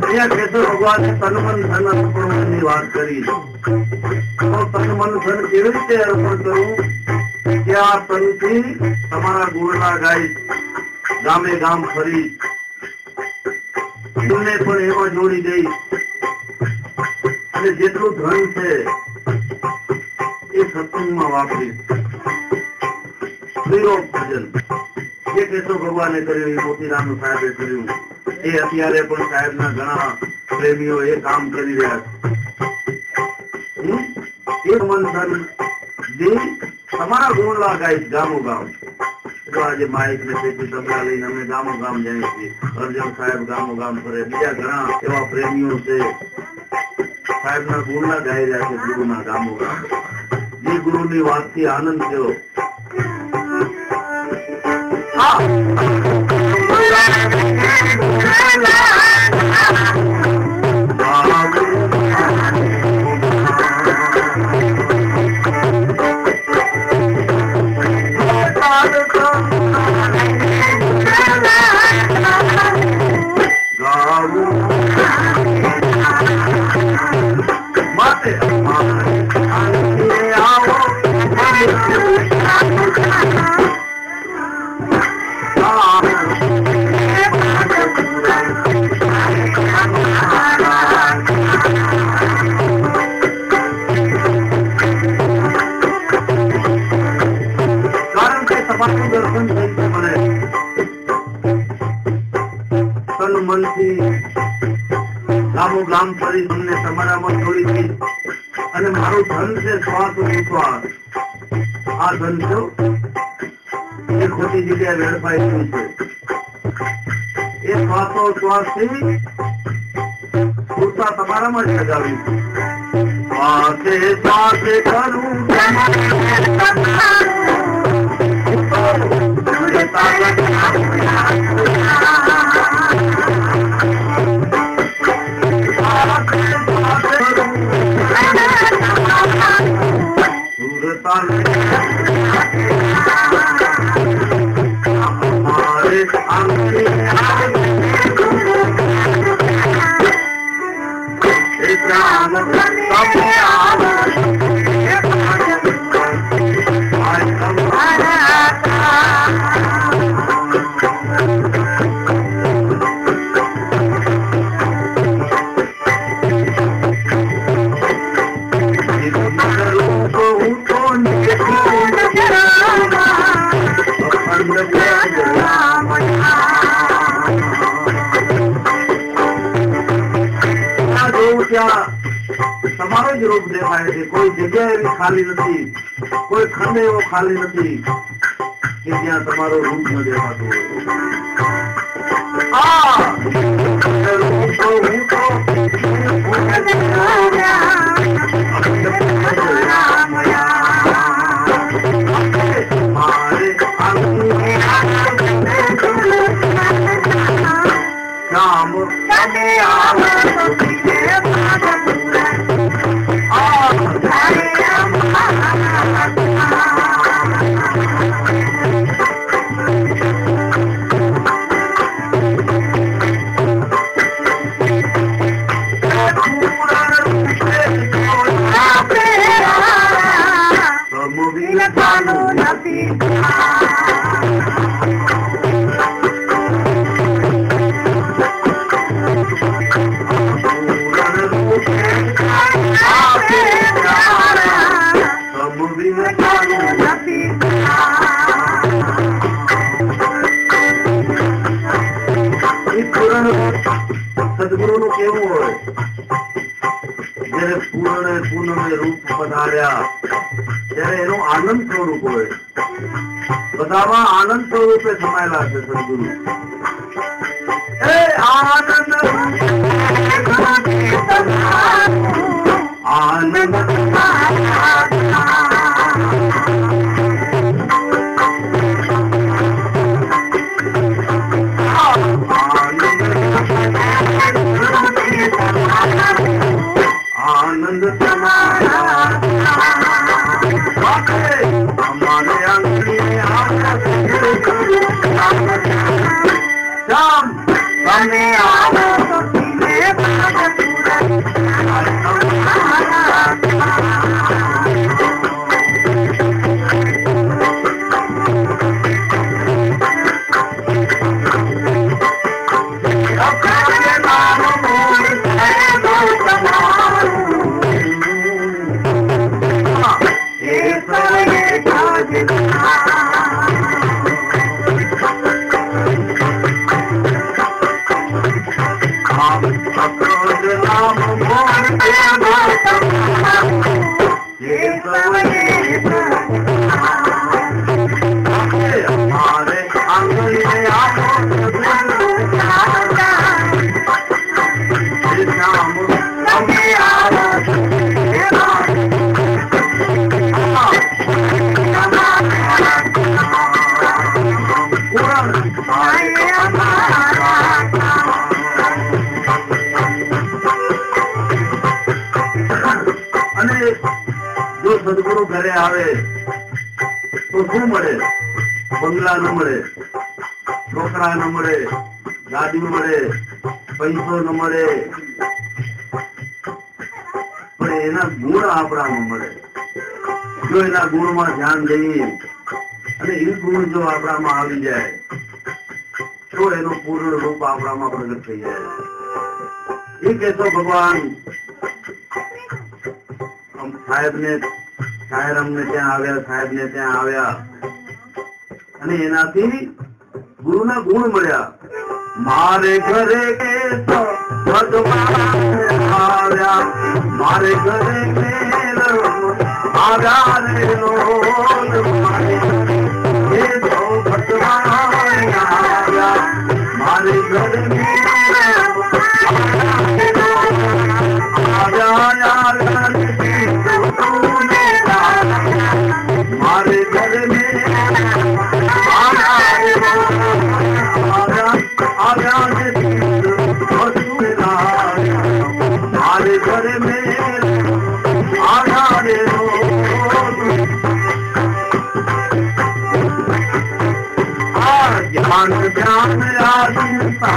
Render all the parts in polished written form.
અહીંયા કેશવ ભગવાને તન મન ધન અર્પણની વાત કરી. તો તન મન ધન કેવી રીતે અર્પણ કરવું કે આ તનથી તમારા ગુણના ગાય ગામે ગામ ફરી એમને પણ એમાં જોડી ગઈ અને જેટલું ધન છે એ સત્સંગમાં વાપરી નિરોગ ભજન જે કેશવ ભગવાને કર્યું એ મોતીરામ સાહેબે કર્યું. એ અત્યારે પણ સાહેબના ઘણા પ્રેમીઓ એ કામ કરી રહ્યા છે. એ મન ધન દી તમારા ગુણલા ગાય ગામો ગામ. આજે માઇક ને તેથી તબલા લઈને અમે ગામો ગામ જઈએ છીએ. અર્જુન સાહેબ ગામો ગામ ફરે. બીજા ઘણા એવા પ્રેમીઓ છે સાહેબના ગુણલા ગાઈ રહ્યા છે ગુરુના ગામો ગામ. જે ગુરુની વાતથી આનંદ થયો. ગામો ગામ ફરી તમને તમારામાં થોડી થઈ અને મારું ધન છે શ્વાસ વિશ્વાસ. આ ધન છો એ ખોટી જગ્યાએ વેડફાઈ ગયું છે. એ શ્વાસો શ્વાસ થી પૂરતા તમારામાં જ લગાવ્યું. શ્વાસે શ્વાસે કરું તમારો જ રૂપ દેખાય છે. કોઈ જગ્યા એવી ખાલી નથી, કોઈ ખંડ એવો ખાલી નથી કે જ્યાં તમારો રૂપ ન દેખાતો હોય. સદગુરુ નું કેવું હોય જયારે પૂર્ણ રૂપ પધાર્યા ત્યારે એનો આનંદ સ્વરૂપ હોય. બધામાં આનંદ સ્વરૂપે સમાયેલા છે સદગુરુ. આનંદ आनंद हमारे श्याम हमें नाम अक्रोध नाम मोर के ये सवरे हमारे आंगन में आओ नाम हमें आओ जो सदगुरु घरे आवे तो शू मळे बंगला न मळे छोकरा न मळे गाड़ी मळे पैसो न मळे पण एना गुण आपणामां मळे जो एना गुणमां ध्यान दઈએ અને એ ગુણ જો આપણામાં આવી જાય તો એનો પૂર્ણ રૂપ આપણામાં પ્રગટ થઈ જાય. એ કહેતો ભગવાન સાહેબ ને ત્યાં આવ્યા અને એનાથી ગુરુના ગુણ મળ્યા. મારે ઘરે કેતો ભગવાન આવ્યા, મારે ઘરે આવ્યા રે રોજ મારે કેતો ભગવાન આવ્યા, મારે ઘરે हमारे घर में हमारे घर में ज्ञान ज्ञान आदिता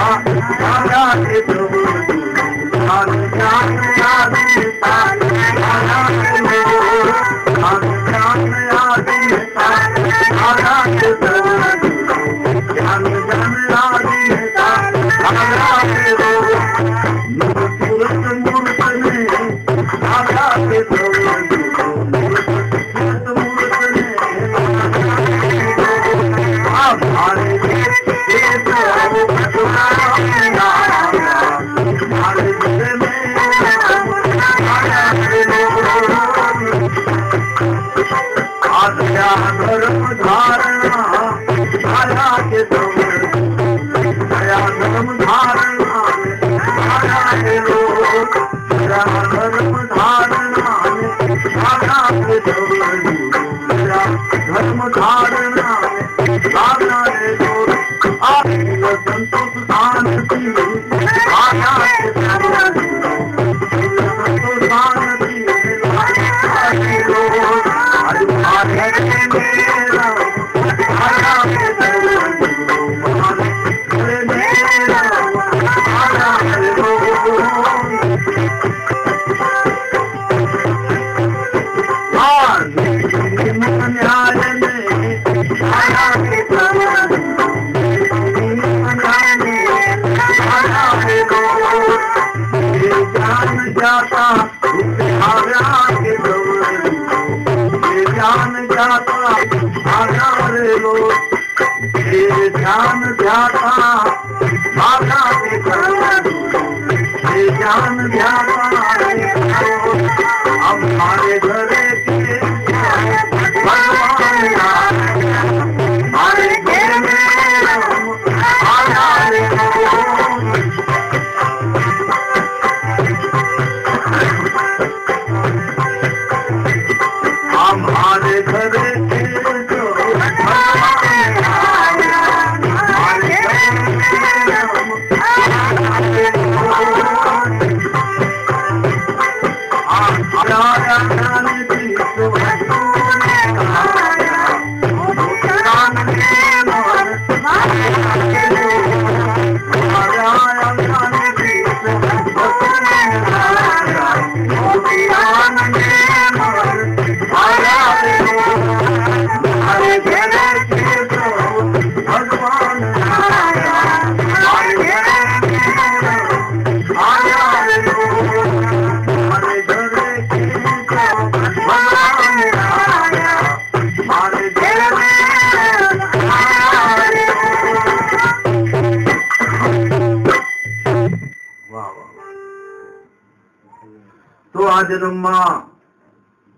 राजा के प्रभु ज्ञान ज्ञान आदिता राजा के ज्ञान ज्ञान आदिता राजा के प्रभु ज्ञान ज्ञान आदिता राजा के मूर्त मूर्त में राजा के प्रभु मूर्त मूर्त में हमारे धर्म धारणा आया के दया धर्म धारणा आया के लोग दया धर्म धारणा आया के दया धर्म धारणा आया के लोग आत्म संतोष शांति आया के संतोष शांति आया के लोग जाता ज्ञान जाता आगा रे लोग ध्यान जाता आगा के ज्ञान जाता हमारे घरे के भगवान हमारे घर में आगा रे हमारे घर વાહ વાહ. તો આ જન્મમાં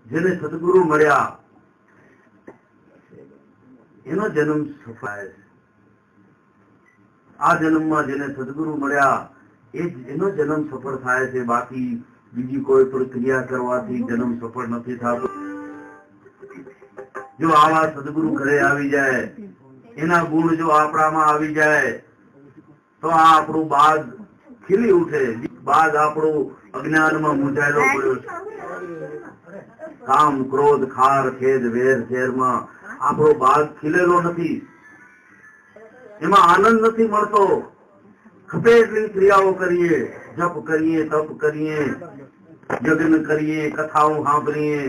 જેને સદગુરુ મળ્યા એનો જન્મ સફળ છે. આ જન્મમાં જેને સદગુરુ મળ્યા એનો જન્મ સફળ થાય છે. બાકી બીજી કોઈ પ્રક્રિયા કરવાથી જન્મ સફળ નથી થતો. જો આવા સદગુરુ ઘરે આવી જાય, એના ગુણ જો આપણામાં આવી જાય તો આ આપણું બાગ ખીલી ઉઠે. બાગ આપણું અજ્ઞાનમાં મૂંઝાયેલો પડ્યો છે. કામ ક્રોધ ખાર ખેદ વેર ઝેરમાં આપણો બાગ ખીલેલો નથી. એમાં આનંદ નથી મળતો. ખપે એટલી ક્રિયાઓ કરીએ, જપ કરીએ, તપ કરીએ, યજ્ઞ કરીએ, કથાઓ સાંભળીએ,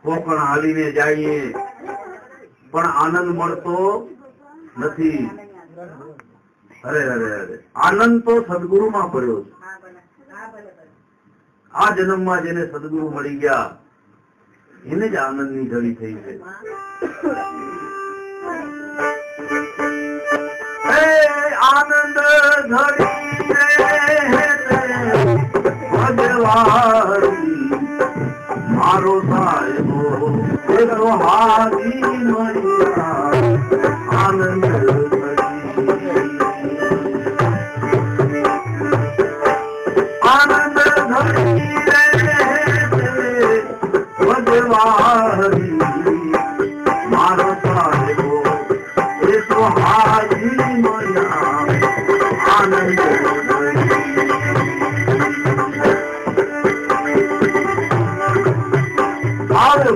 કોકણ હાલીને જઈએ, પણ આનંદ મળતો નથી. અરે અરે અરે, આનંદ તો સદગુરુમાં પડ્યો છે. આ જન્મમાં જેને સદગુરુ મળી ગયા એને જ આનંદની ઘડી થઈ છે. આનંદ ઘડી ભગવાન મારો સાહેબો એનો હાથી મળ્યા. આનંદ આનંદ ઘડી ભગવાન મારો સાહેબો એ તો હાથી મળ્યા. આનંદ આવો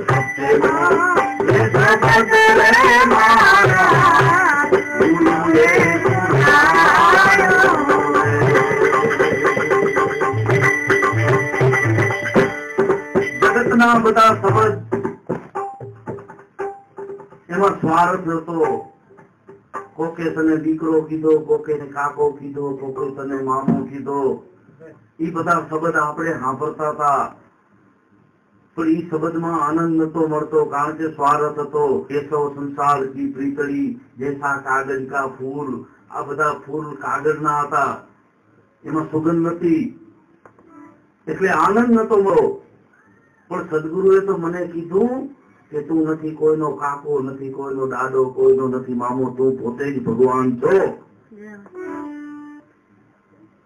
જગતના બધા શબ્દ એમાં સ્વાર્થ હતો. કોકે તને દીકરો કીધો, કોકે કાકો કીધો, કોકે તને મામો કીધો. એ બધા શબ્દ આપણે સાંભળતા હતા, પણ એ શબ્દમાં આનંદ નતો મળતો. કારણ કે સ્વાર્થ હતો. કેશવ સંસાર કી પ્રીતળી જૈસા કાગજ કા ફૂલ. આ બધા ફૂલ કાગળના હતા, એમાં સુગંધ નથી, એટલે આનંદ નતો મળો. પણ સદગુરુએ તો મને કીધું કે તું નથી કોઈનો કાકો, નથી કોઈનો દાદો, કોઈનો નથી મામો, તું પોતે જ ભગવાન છો.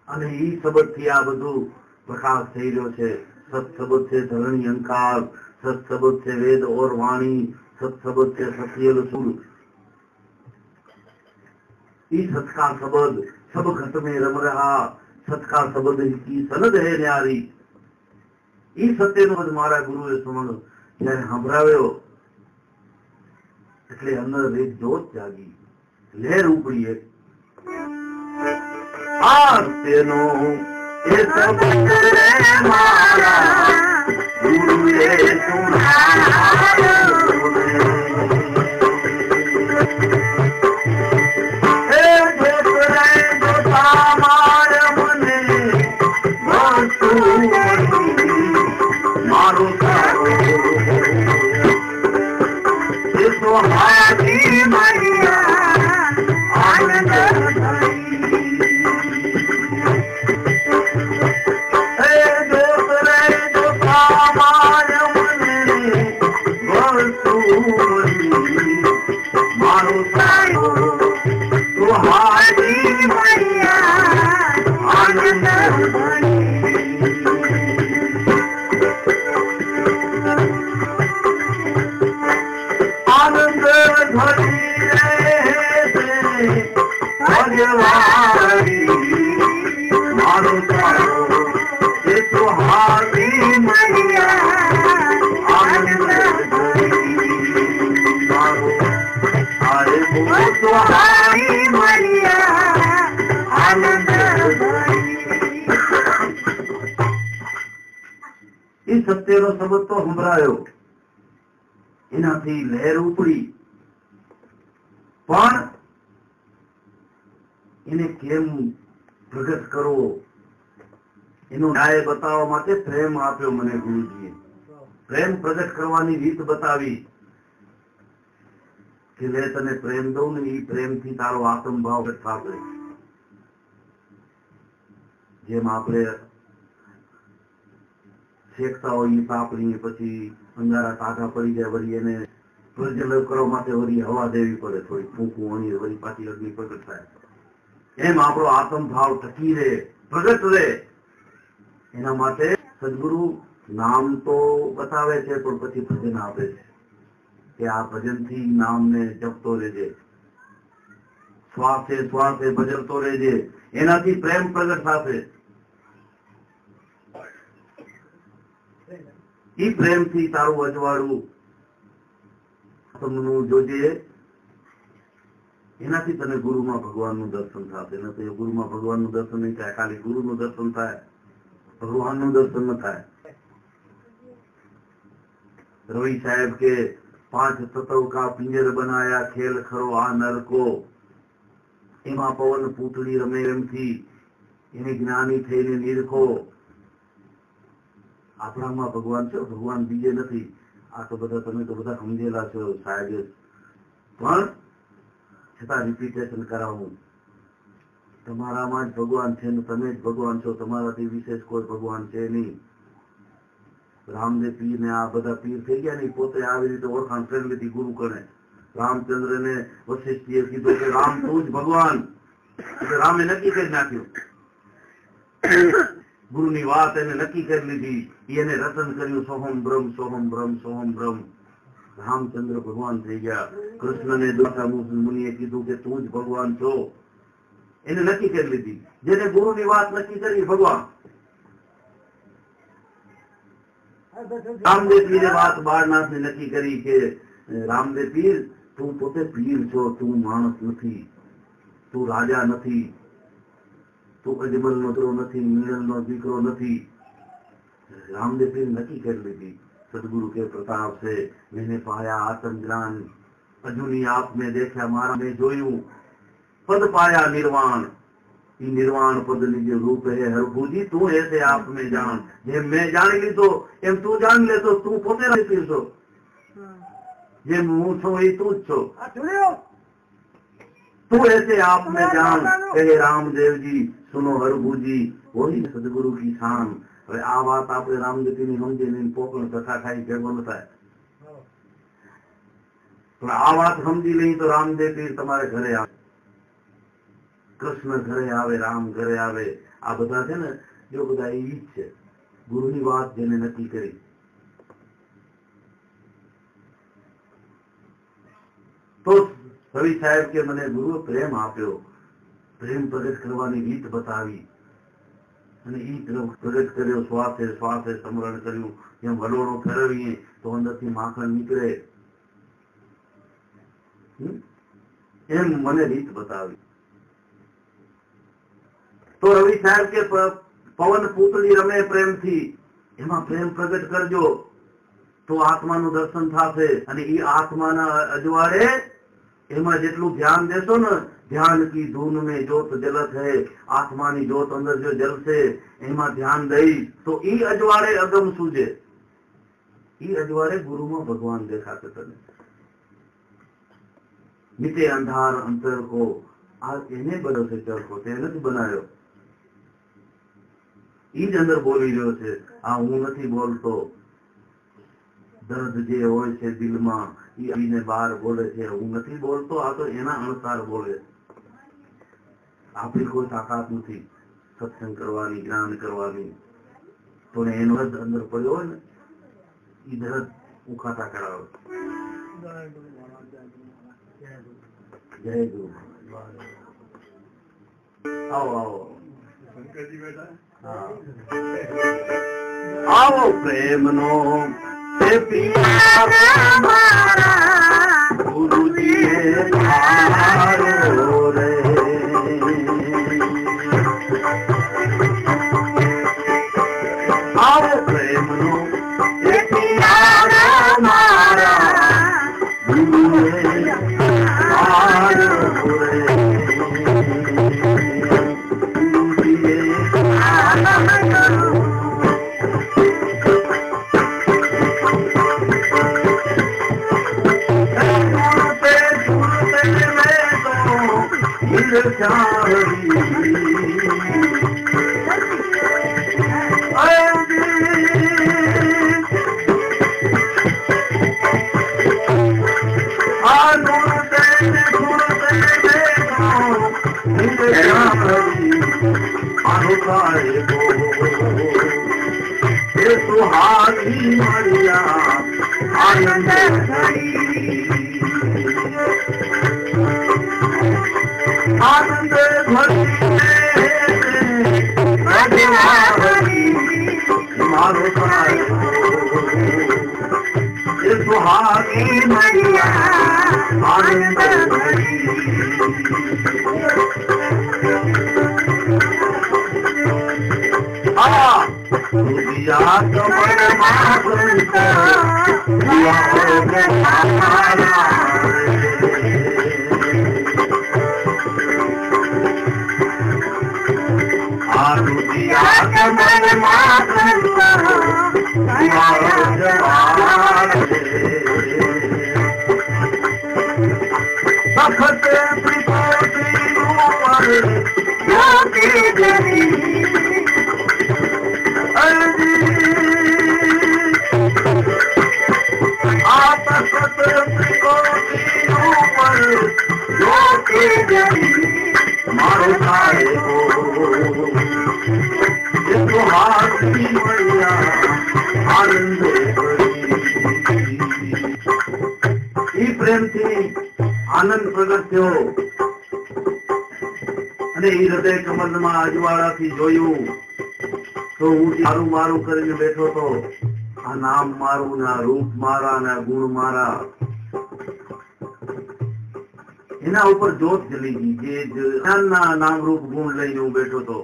અને ઈ શબ્દ થી આ બધું પ્રકાશ થઈ રહ્યો છે. સત શબ્દ છે ધરણી અંકાર, સત શબ્દ છે વેદ ઓર વાણી, સત શબ્દ છે સત્યલ સુર. ઈ सत का शब्द सब घट में रम रहा, सत का शब्द की सनद है न्यारी. ઈ સત્યનો મારા ગુરુએ સમણ જયારે સંભળાવ્યો એટલે અંદર એક જોત જાગી, લહેર ઉપડી. એક આ સત્યનો એ શબ્દ મારા ગુરુએ સુણાવ્યો. હે જોત રે જોતા મારા મને વસ્તુ મારો સારો એ તો હાથી મળ્યા. આનંદ હે જોત રે જોતા મારા મને વસ્તુ મારો સારો તો હાથી મળ્યા. આનંદ આનંદ ઘડી ભગવારી મારો સારો એ તો હાથી મળ્યા. આનંદ ઘડી મારો સાહેબો તો હાથી મળ્યા. આનંદ એ સત્યનો શબ્દ તો સંભળાયો, એનાથી લહેર ઉપડી. પણ એને કેમ પ્રગટ કરવો એનો ન્યાય બતાવવા માટે પ્રેમ આપ્યો મને ગુરુજીએ. પ્રેમ પ્રગટ કરવાની રીત બતાવી કે લે તને પ્રેમ દઉં ને એ પ્રેમથી તારો આત્મભાવ થશે. જેમ આપણે શેકતા હોય પાપડી પછી અંગારા ટાઢા પડી જાય વળી એને પ્રજ્વલન કરવા માટે વળી હવા દેવી પડે થોડી ફૂંકવું વળી વળી પાછી અગ્નિ પ્રગટ થાય એમ આપણો આત્મ ભાવ ટકી રહે પ્રગટ રહે એના માટે સદગુરુ નામ તો બતાવે છે પણ પછી ભજન આપે છે કે આ ભજનથી નામને જપતો રહેજે શ્વાસે શ્વાસે ભજનતો રહેજે એનાથી પ્રેમ પ્રગટ થશે ઈ પ્રેમથી તારું અજવાળું આત્મનું જોજે એનાથી તને ગુરુમાં ભગવાનનું દર્શન થશે નથી ગુરુમાં ભગવાનનું દર્શન નહીં થાય ખાલી ગુરુનું દર્શન થાય ભગવાનનું દર્શન ન થાય રવિ સાહેબ કે 5 તત્વ का पिंजर बनाया खेल खरो आ नर को एमा पवन पूतળી रमे એમથી એને જ્ઞાની થઈને નિરખો આપણામાં ભગવાન છે ભગવાન બીજે નથી આ તો બધા તમે તો બધા સમજેલા છો સાહેબ પણ છતાં રિપીટેશન કરાવું તમારામાં જ ભગવાન છે ને તમે જ ભગવાન છો તમારાથી વિશેષ કોઈ ભગવાન છે નહીં રામદેવ પીર ને આ બધા પીર થઈ ગયા ને પોતે આવી રીતે ઓળખાણ કરી લીધી ગુરુ કણે રામચંદ્ર ने वशिष्ठीए कीधुं के राम तू ज भगवान रामे नक्की कर नाख्युं गुरुनी वात एने नक्की कर लीधी एने रटन कर्युं सोहम ब्रह्म सोहम ब्रह्म सोहम ब्रह्म रामचंद्र भगवान थई गया कृष्ण ने दूसरा मुनिए कीधुं के तू ज भगवान छो एने नक्की कर लीधी जेने गुरुनी वात नक्की करी भगवान रामदेव पीरे वात बारनाथ ने नक्की करी के रामदेव पीर तू पोते पीर छो तू माणस नथी तू राजा नथी तू अजमल नो दीकरो नथी मीणल नो दीकरो नथी रामदेव पीर नक्की कर लीधी सदगुरु के प्रताप से मैंने पाया आत्म ज्ञान अजुनी आप में देखा मारा में जोयू पद पाया निर्वाण निर्वाण पद निज रूप है हरभूजी तू ऐसे आप में जान जे मैं जान ली तो एम तू जान ले तो तू पोते नहीं पीर छो ये मुंह छो ये तू छो तू ऐसे आप में जान कहे रामदेव जी सुनो हरभूजी वही सदगुरु की शान હવે આ વાત આપણે રામદેવની સમજે ને પોકણ કથા ખાઈ ભેગો ન થાય પણ આ વાત સમજી લઈ તો રામદેવ પીર તમારે ઘરે આવે કૃષ્ણ ઘરે આવે રામ ઘરે આવે આ બધા છે ને જો બધા એ જ છે ગુરુની વાત જેને નક્કી કરી तो रवि साहेब के मने गुरु प्रेम आप्यो प्रेम प्रगट करवानी रीत बतावी અને ઈ પ્રગટ કર્યો શ્વાસે શ્વાસે સ્મરણ કર્યું એમ વલોણો ફેરવીએ તો અંદરથી માખણ નીકળે એમ મને રીત બતાવી તો રવિ સાહેબ કે પવન પૂતળી રમે પ્રેમથી એમાં પ્રેમ પ્રગટ કરજો તો આત્માનું દર્શન થશે અને ઈ આત્માના અજવાળે એમાં જેટલું ધ્યાન દેશો ને ध्यान की धून में जोत जलत है आत्मानी जोत अंदर जो जल से एमा ध्यान दई तो ई अजवाड़े अगम सूझे ई अजवाड़े गुरु में भगवान देखा के तने मिटे अंधार अंतर को आज एने बड़ो से चरखो तेने ज बनायो ई ज अंदर बोली रह्यो छे आ हूँ नथी बोलतो दर्द जे होय छे दिल में ई ने बार बोले छे हूँ नथी बोलतो आ तो एना अनुसार बोले आपणी कोई ताकत नहीं सत्संग करवानी ज्ञान करवानी तो एनो अंदर पड़ो हो ने इधर उखाता कराओ जय गुरु आओ आओ शंकर जी बेटा आओ प्रेम नो से प्यार हमारा गुरु जी हारो रे आओ प्रेम नो से प्यार हमारा गुरु जी हारो रे गुरु जी हारो सुहागी मरिया आनंद घड़ी आनंद घड़ी मारो ये सुहागी मरिया आनंद घड़ी दुनिया कमर माधुरता हुआ हो गया दुनिया कमर माधुरता हुआ हो गया सखत त्रिकोटि ऊपर ज्योति गरी आप मारो सारे को हाथी मैया आनंद प्रेम थी आनंद प्रगट थयो અને એ હૃદય કમલમાં અજવાળાથી જોયું તો હું મારું મારું કરીને બેઠો તો આ નામ મારું ને આ રૂપ મારા ને આ ગુણ મારા એના ઉપર જોત જલી ગઈ જે જ્ઞાનના નામ રૂપ ગુણ લઈને હું બેઠો તો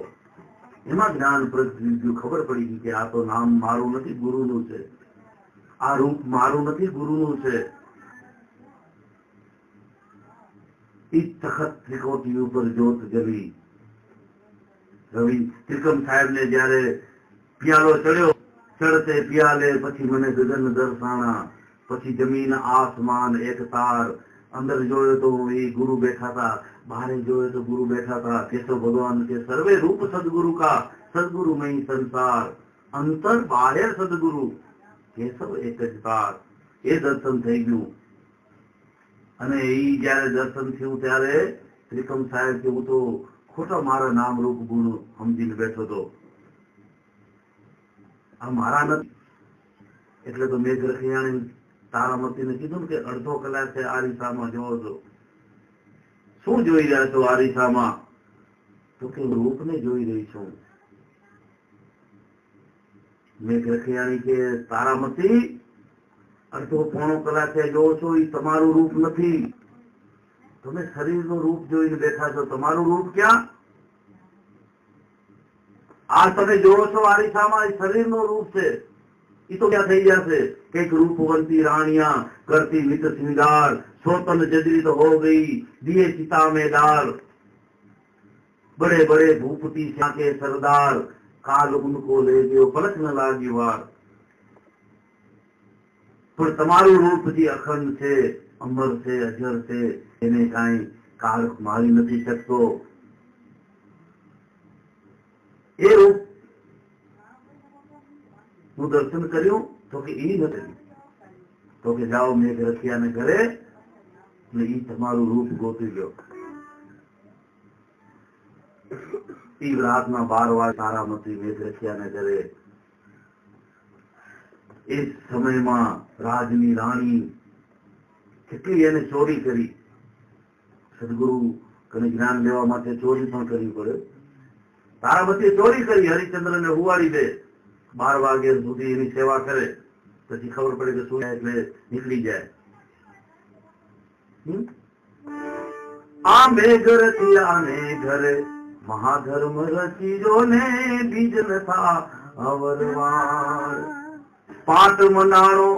એમાં જ્ઞાન પ્રગટી ગયું ખબર પડી ગઈ કે આ તો નામ મારું નથી ગુરુનું છે આ રૂપ મારું નથી ગુરુનું છે ઈ તખત ત્રિકોટી ઉપર જોત જલી રવિ ત્રિકમ સાહેબ ને જયારે પિયાલો ચડ્યો ચડતે પિયાલે પછી મને ગગન દર્શાણા પછી જમીન આસમાન એક તાર અંદર જોયો તો એ ગુરુ बैठा था बाहर જોયો तो गुरु बैठा था केशव भगवान के सर्वे रूप सदगुरु का सदगुरु में ही संसार अंतर बाहर सदगुरु केशव एक જ તાર એ દર્શન થઈ ગયું અને એ જયારે દર્શન થયું ત્યારે ત્રિકમ સાહેબ કે હું તો ખોટા મારા નામ રૂપ ગુણ સમજીને બેઠો હતો આ મારા નથી એટલે તો મેઘ રખિયાણી તારામતીને કીધું કે અડધો કલાક છે આરીસામાં જોવો છો શું જોઈ રહ્યા છો આરીસામાં તો કે રૂપને જોઈ રહી છું મેઘ રખિયાણી કે તારામતી અડધો પોણો કલાક જોવો છો એ તમારું રૂપ નથી તમે શરીરનું રૂપ જોઈને બેઠા છો તમારું રૂપ ક્યાં આ તમે જોવો છો આરીસામાં એ શરીરનું રૂપ છે એ તો ક્યાં થઈ જશે કઈક રૂપવંતી રાણિયા કરતી મિત श्रृंगार सोतन जजरित हो गई दिए चिता में डाल बड़े बड़े भूपति के सरदार काल उनको ले गयो पलक न लागी वार पर તમારું રૂપ જે અખંડ છે અમર છે અજર છે એને કાંઈ કાળ મારી નથી શકતો એ રૂપ હું દર્શન કર્યું તો કે એ નથી તો કે જાઓ મેઘ રખિયાને ઘરે ને એ તમારું રૂપ ગોતી લો એ રાતના 12 વાગે તારામતી મેઘ રખિયાને ઘરે એ સમયમાં રાજની રાણી કેટલી એને ચોરી કરી સદગુરુ કને જ્ઞાન લેવા માટે ચોરી પણ કરવી પડે તારામતીએ ચોરી કરી હરિચંદ્રને હુવાડી દે 12 વાગ્યા સુધી એની સેવા કરે પછી ખબર પડે કે શું એટલે નીકળી જાય આ મેઘ રચિયાને ઘરે મહાધર્મ રચીજો ને બીજ નથા અવરવાર પાટ મનાણો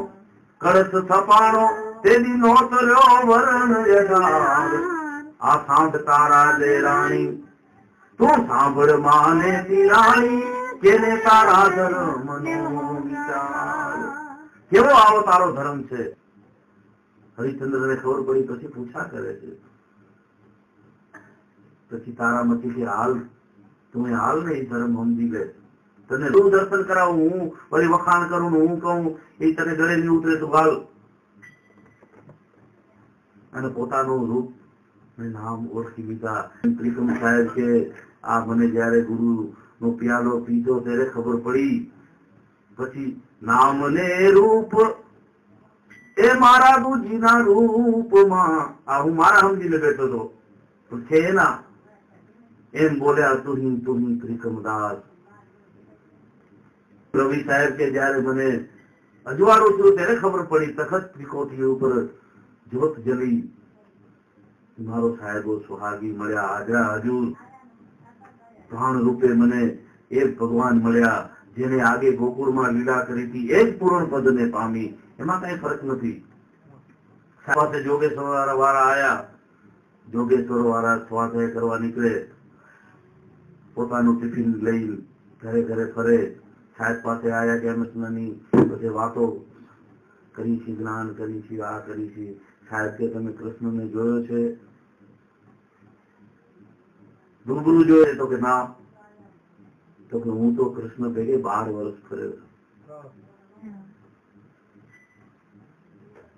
કળશ થપાણો તેની નોતર્યો વરણ યથાર આ સાંભ તારા દે રાણી તું સાંભળ માને તી રાણી કેને તારા ધર્મનો વિચાર કેવો આવો તારો ધર્મ છે હરિચંદ્રને ખબર પડી પછી પૂછા કરે છે પછી તારામતી કે હાલ તું હાલ ને એ ધર્મ સમજી ગયે તને શું દર્શન કરાવું હું વળી વખાણ કરું હું કહું એ તને ગળે નહીં ઉતરે તો હાલ અને પોતાનું રૂપ નામ ઓળખી લીધા ત્રિકમ સાહેબ કે આ મને જયારે ગુરુ નો પ્યાલો પીધો ત્યારે ખબર પડી પછી નામ ને રૂપ એ મારા બુજીના રૂપમાં આ હું મારા સમજીને બેઠો હતો તો છે ના એમ બોલ્યા તુહી ત્રિકમદાસ. રવિ સાહેબ કે જયારે મને અજવાળું થયું ત્યારે ખબર પડી તખત ત્રિકોટી ઉપર જ્યોત જલી મારો સાહેબો સુહાગી મળ્યા હાજરા હજુર પ્રાણ રૂપે મને એક ભગવાન મળ્યા જેને આગે ગોકુળમાં લીલા કરી હતી એ જ પૂર્ણ પદને પામી. એમાં કઈ ફરક નથી. પાસે જોગેશ્વર વાળા આયા. જોગેશ્વર વાળા સ્વાધ્યાય કરવા નીકળે પોતાનું ટિફિન લઈ ઘરે ઘરે ફરે. સાહેબ પાસે આયા કે કૃષ્ણની પછી વાતો કરી છે, જ્ઞાન કરી છે, આ કરી છે. સાહેબ કે તમે કૃષ્ણને જોયો છે? રૂબરૂ જોયે? તો કે ના. તો કે હું તો કૃષ્ણ ભેગે 12 વર્ષ ફર્યો.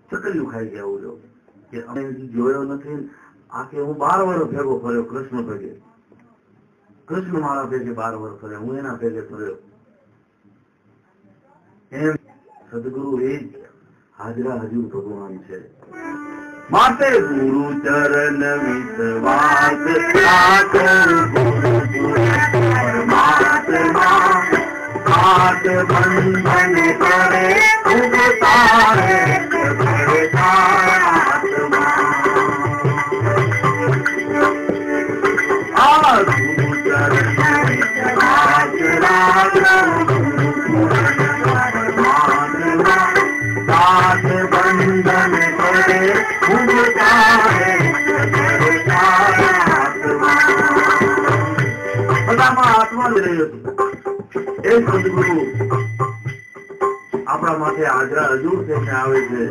ચકલિયું ખાઈ ગયા એવું જો કે અમે જોયો નથી. આ કે હું 12 વર્ષ ભેગો ફર્યો કૃષ્ણ ભેગે. કૃષ્ણ મારા ભેગે 12 વર્ષ ફર્યો, હું એના ભેગે ફર્યો. એમ સદગુરુ એ જ હાજરા હજુર ભગવાન છે. માટે ગુરુ ચરણ વિશ્વાસ રાખો, પરમાત્મા હાથ બંધન કરે ઉગતારે આ ગુરુ ચરણ વિશ્વાસ રાખો, હાથ બંધન કરે બધામાં આત્મા જ રહ્યો હતો. એ સદગુરુ આપણા માટે હાજરા હજુર થઈને આવે છે.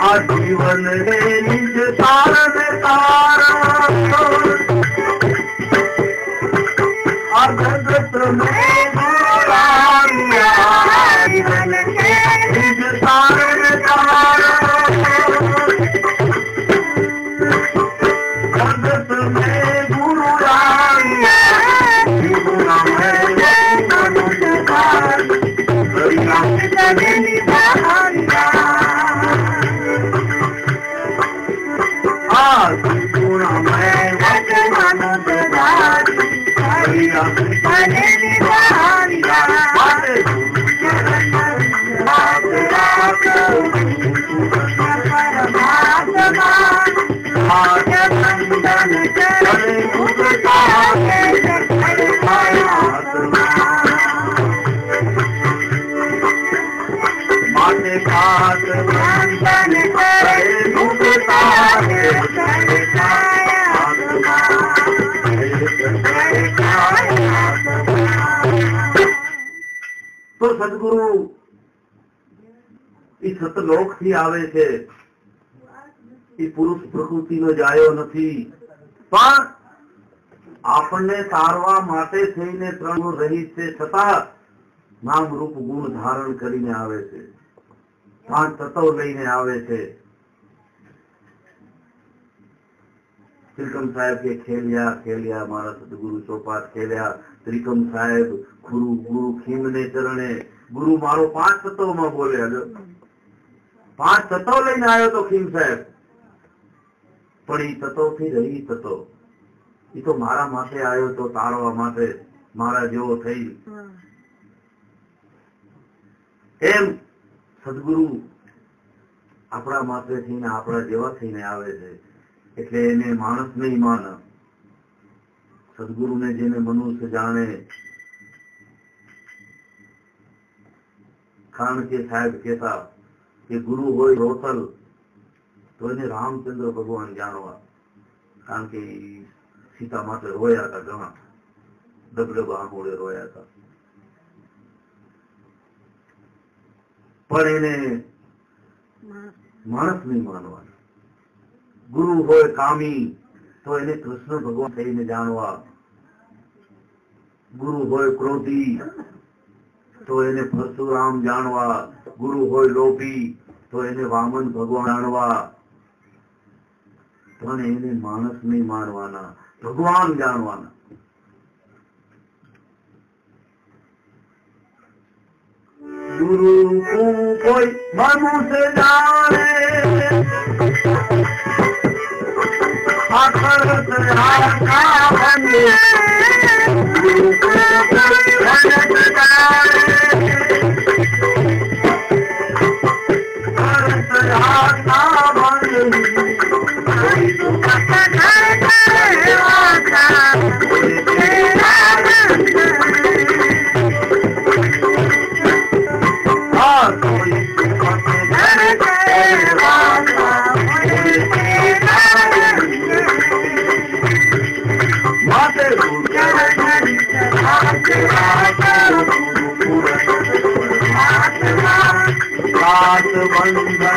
આ જીવન રે નિજ તારને તારા આ જગત મેં જીવન કે નિજ તારને તારા જગત મેં ગુરુ રામિયા જીવન મેં મનુજ ભાઈ હરિનામ ચલે નિભારિયા આ જીવન મેં મનુજ ભાઈ હરિનામ ચલે નિભારિયા માટે તો સદગુરુ એ સતલોક થી આવે છે. એ પુરુષ પ્રકૃતિ નો જાયો નથી, પણ આપણને તારવા માટે થઈને 3 રહી છે, છતાં નામ રૂપ ગુણ ધારણ કરીને આવે છે. 5 તત્વ લઈને આવે છે. ત્રિકમ સાહેબ કે ખેલ્યા ખેલ્યા મારા સદગુરુ ચોપાટ ખેલ્યા. ત્રિકમ સાહેબ ગુરુ ખીમને ચરણે ગુરુ મારો 5 તત્વમાં બોલે. 5 તત્વ લઈને આવ્યો તો ખીમ સાહેબ, પણ એ તત્વ થી રહી તત્વ એ તો મારા માટે આવ્યો તો તારવા માટે, મારા જેવો થઈ. એમ સદગુરુ આપણા માટે થઈને આપણા જેવા થઈને આવે છે. એટલે એને માણસ નહીં માને. સદગુરુને જેને મનુષ્ય જાણે, કારણ કે સાહેબ કહેતા કે ગુરુ હોય રોતલ તો એને રામચંદ્ર ભગવાન જાણવા, કારણ કે સીતા માટે રોયા હતા, ઘણા ડબડબ આંખોડે રોયા હતા. પણ એને માણસ નહીં માનવા. ગુરુ હોય કામી તો એને કૃષ્ણ ભગવાન થઈને જાણવા. ગુરુ હોય ક્રોધી તો એને પરશુરામ જાણવા. ગુરુ હોય લોભી તો એને વામન ભગવાન જાણવા. પણ એને માણસ નહીં માનવાના, ભગવાન જાણવાના. गुरु को कोई मनुष्य जाने आखर से आका बने गुरु को कोई मनुष्य जाने आखर से आका बने कोई तो बंधन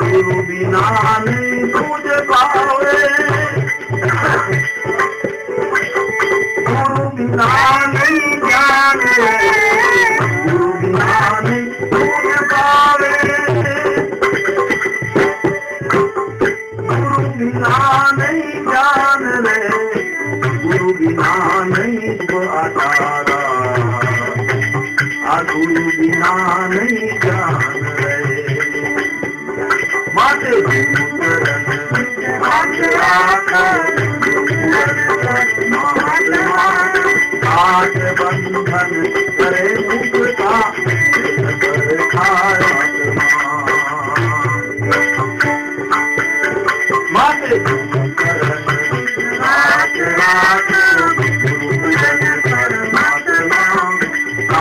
गुरु बिना नहीं पूज पावे गुरु बिना नहीं जाने गुरु बिना नहीं पूज पावे गुरु बिना नहीं जान रे गुरु बिना नहीं आचारा गुरु बिना नहीं जान रे माते आठ बंधन करे मुक्ता माते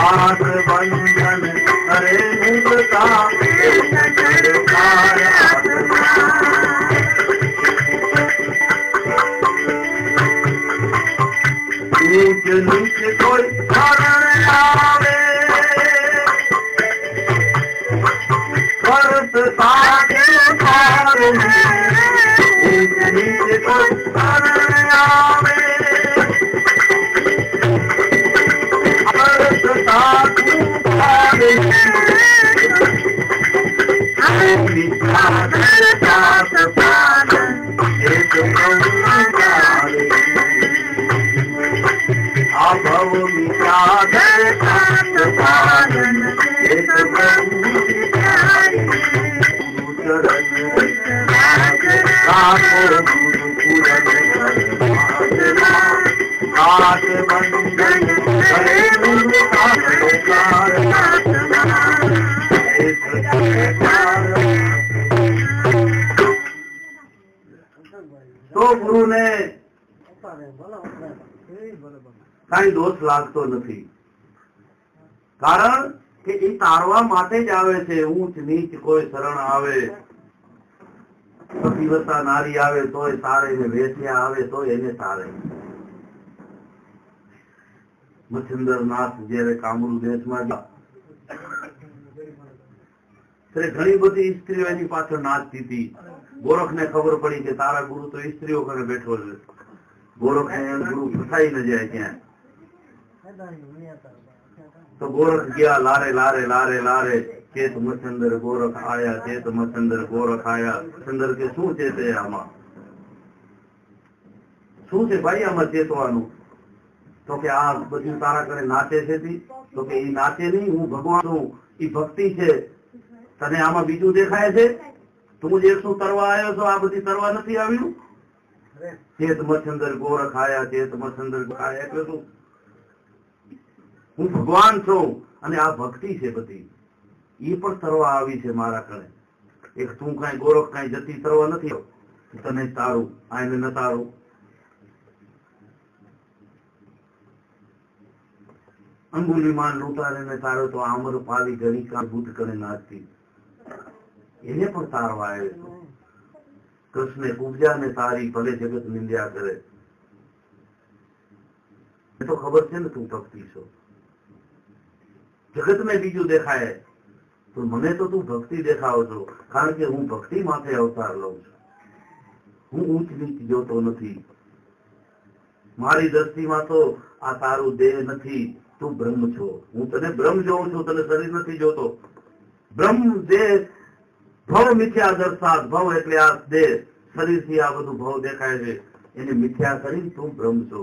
आठ बंधन करे मुक्ता ऊंच नीच कोई कारण आवे करत सागे सारे ऊंच नीच कोई कारण आवे करत सागे सारे एक भव मिटादर पालन एक गुरु चरण राखो गुरु पुरन काट बंधन करे गुरु तो गुरु ने કઈ દોષ લાગતો નથી કારણ કે એ તારવા માટે જ આવે છે ઊંચ નીચ કોઈ શરણ આવે પતિવતા નારી આવે તોય તારે ને વેશ્યા આવે તોય એને તારે મચ્છિન્દ્રનાથ જયારે કામરૂ દેશમાં ત્યારે ઘણી બધી સ્ત્રીઓ એની પાછળ નાચતી હતી ગોરખને ખબર પડી કે તારા ગુરુ તો સ્ત્રીઓ કરે બેઠો છે ગોરખ ગુરુ ફસાઈ ન જાય ત્યાં तो गोरख गया लारे लारे लारे लारे चेत मच्छंदर गोरख आया चेत मच्छंदर गोरख आया मच्छंदर के शू चेते आमा शू से भाई आमा चेतवानु तो के आ बधी तारा करे नाचे छे थी तो के ई नाचे नहीं हूँ भगवान हूँ ई भक्ति छे तने आमा बीजू देखाय छे तू जे शू तरवा आयो छो आ बधी तरवा नथी आव्યું चेत मच्छंदर गोरख आया चेत मच्छंदर आया એટલે શું હું ભગવાન છું અને આ ભક્તિ છે બધી એ પણ તરવા આવી છે મારા કણે એક તું કઈ ગોરખ કઈ જતી તરવા નથી તને તારું આને ન તારું અંગુલીમાન લૂંટારે ને તારો તો આમર પાલી ગણી કા ભૂત કરે નાચતી એને પણ તારવા આવે છે કૃષ્ણે ઉપજા ને તારી ભલે જગત નિંદ્યા કરે તો ખબર છે ને તું ભક્તિ છો જગત में બીજું દેખાય તો મને તો તું ભક્તિ દેખાવો છો કારણ કે હું ભક્તિ માથે અવતાર લઉં છું હું ઊંચ નીચ જોતો નથી મારી દ્રષ્ટિમાં તો આ તારું દેહ નથી, તું બ્રહ્મ છો. હું તને બ્રહ્મ જોઉં છું, તને શરીર નથી જોતો. બ્રહ્મ દેહ ભવ મિથ્યા દર્શાત. ભવ એટલે આ દેહ, શરીરથી આ બધું ભવ દેખાય છે, એને મિથ્યા કરી તું બ્રહ્મ છો.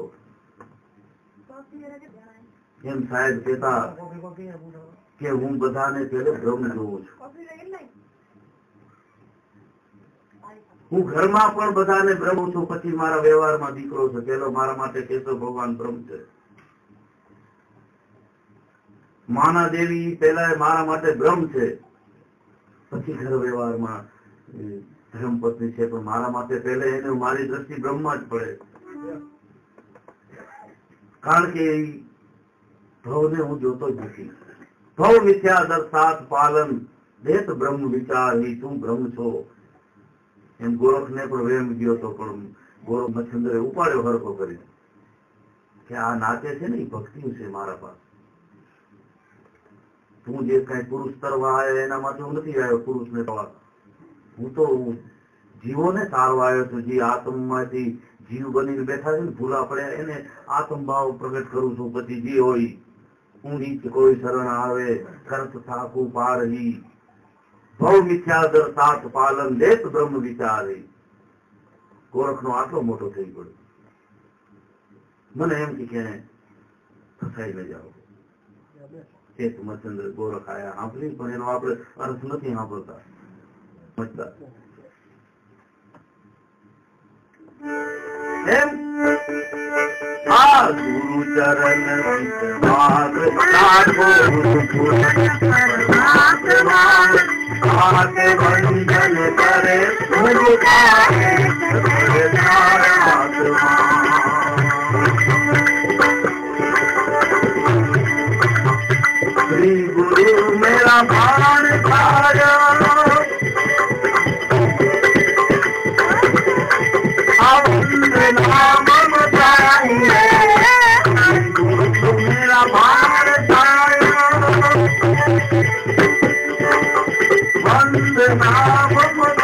એમ સાહેબ કહેતા કે હું બધાને પેલે બ્રહ્મ જોઉં છું. હું ઘરમાં પણ બધાને બ્રહ્મ છું, પછી મારા વ્યવહારમાં દીકરો છે. પેલો મારા માટે કેશવ ભગવાન બ્રહ્મ છે. માના દેવી પેલા મારા માટે બ્રહ્મ છે, પછી ઘર વ્યવહારમાં ધર્મપત્ની છે, પણ મારા માટે પહેલા એને મારી દ્રષ્ટિ બ્રહ્મમાં જ પડે. કારણ કે ભવને હું જોતો જ નથી. ભવ મિથ્યા દર્શાત પાલન દેત બ્રહ્મ વિચાર તું બ્રહ્મ છો. એમ ગોરખને પણ વેમ ગયો હતો, પણ ગોરખ મચ્છંદરે ઉપાડ્યો હરખો કરી કે આ નાચે છે ને એ ભક્તિ છે મારા પાસે. તું જે કઈ પુરુષ તરવા આવ્યો એના માટે હું નથી આવ્યો પુરુષને તરવા. હું તો જીવોને તારવા આવ્યો છું. જે આત્મમાંથી જીવ બનીને બેઠા છે ને, ભૂલા પડ્યા, એને આત્મભાવ પ્રગટ કરું છું. પછી જે હોય ઊંડી કોઈ શરણ આવે કરત થાકું પારહી. ભવ મિથ્યા દર્શાત પાલન દેત બ્રહ્મ વિચારી. ગોરખનો આટલો મોટો થઈ પડ્યો. મને એમ કે ફસાઈ ન જાઓ. એક મચંદ્ર ગોરખ આયા સાંભળી, પણ એનો આપણે અર્થ નથી સાંભળતા. એમ આ ગુરુ ચરણ વંદન કરે શ્રી ગુરુ મેરા પ્રાણ ખાયા. मेरा भार बंद नाम बताइए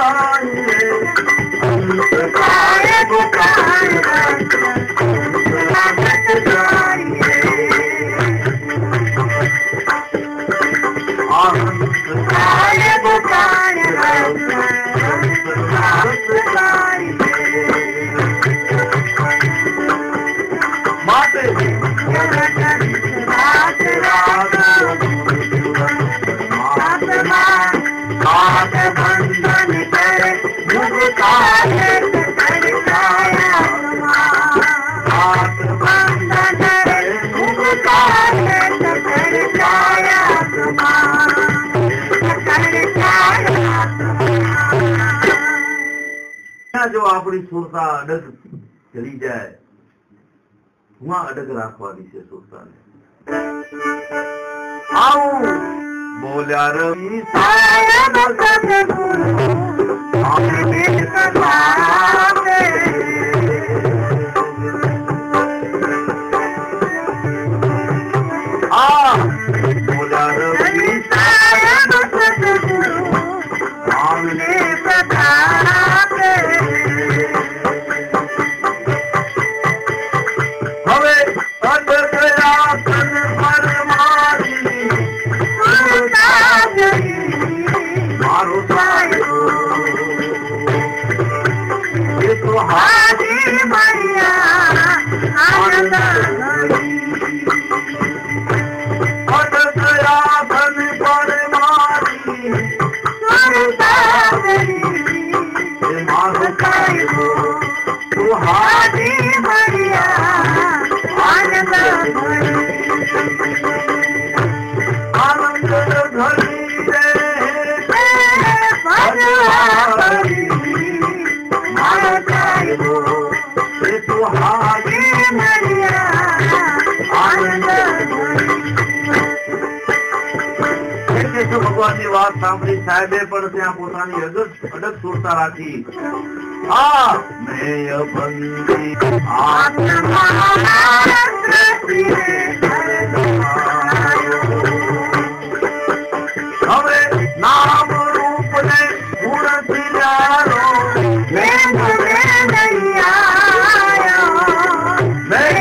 જો આપણી સુરતા અડગ ચલી જાય, હું અડગ રાખવાની છે સુરતાને. આવું બોલ્યા રવિ સાહેબ બોલ્યા રવિ સાહેબ ભગવાનની વાત સાંભળી સાહેબે પણ ત્યાં પોતાની અડગ સુરતા રાખી. હવે નામ રૂપ ને ગુણ મેં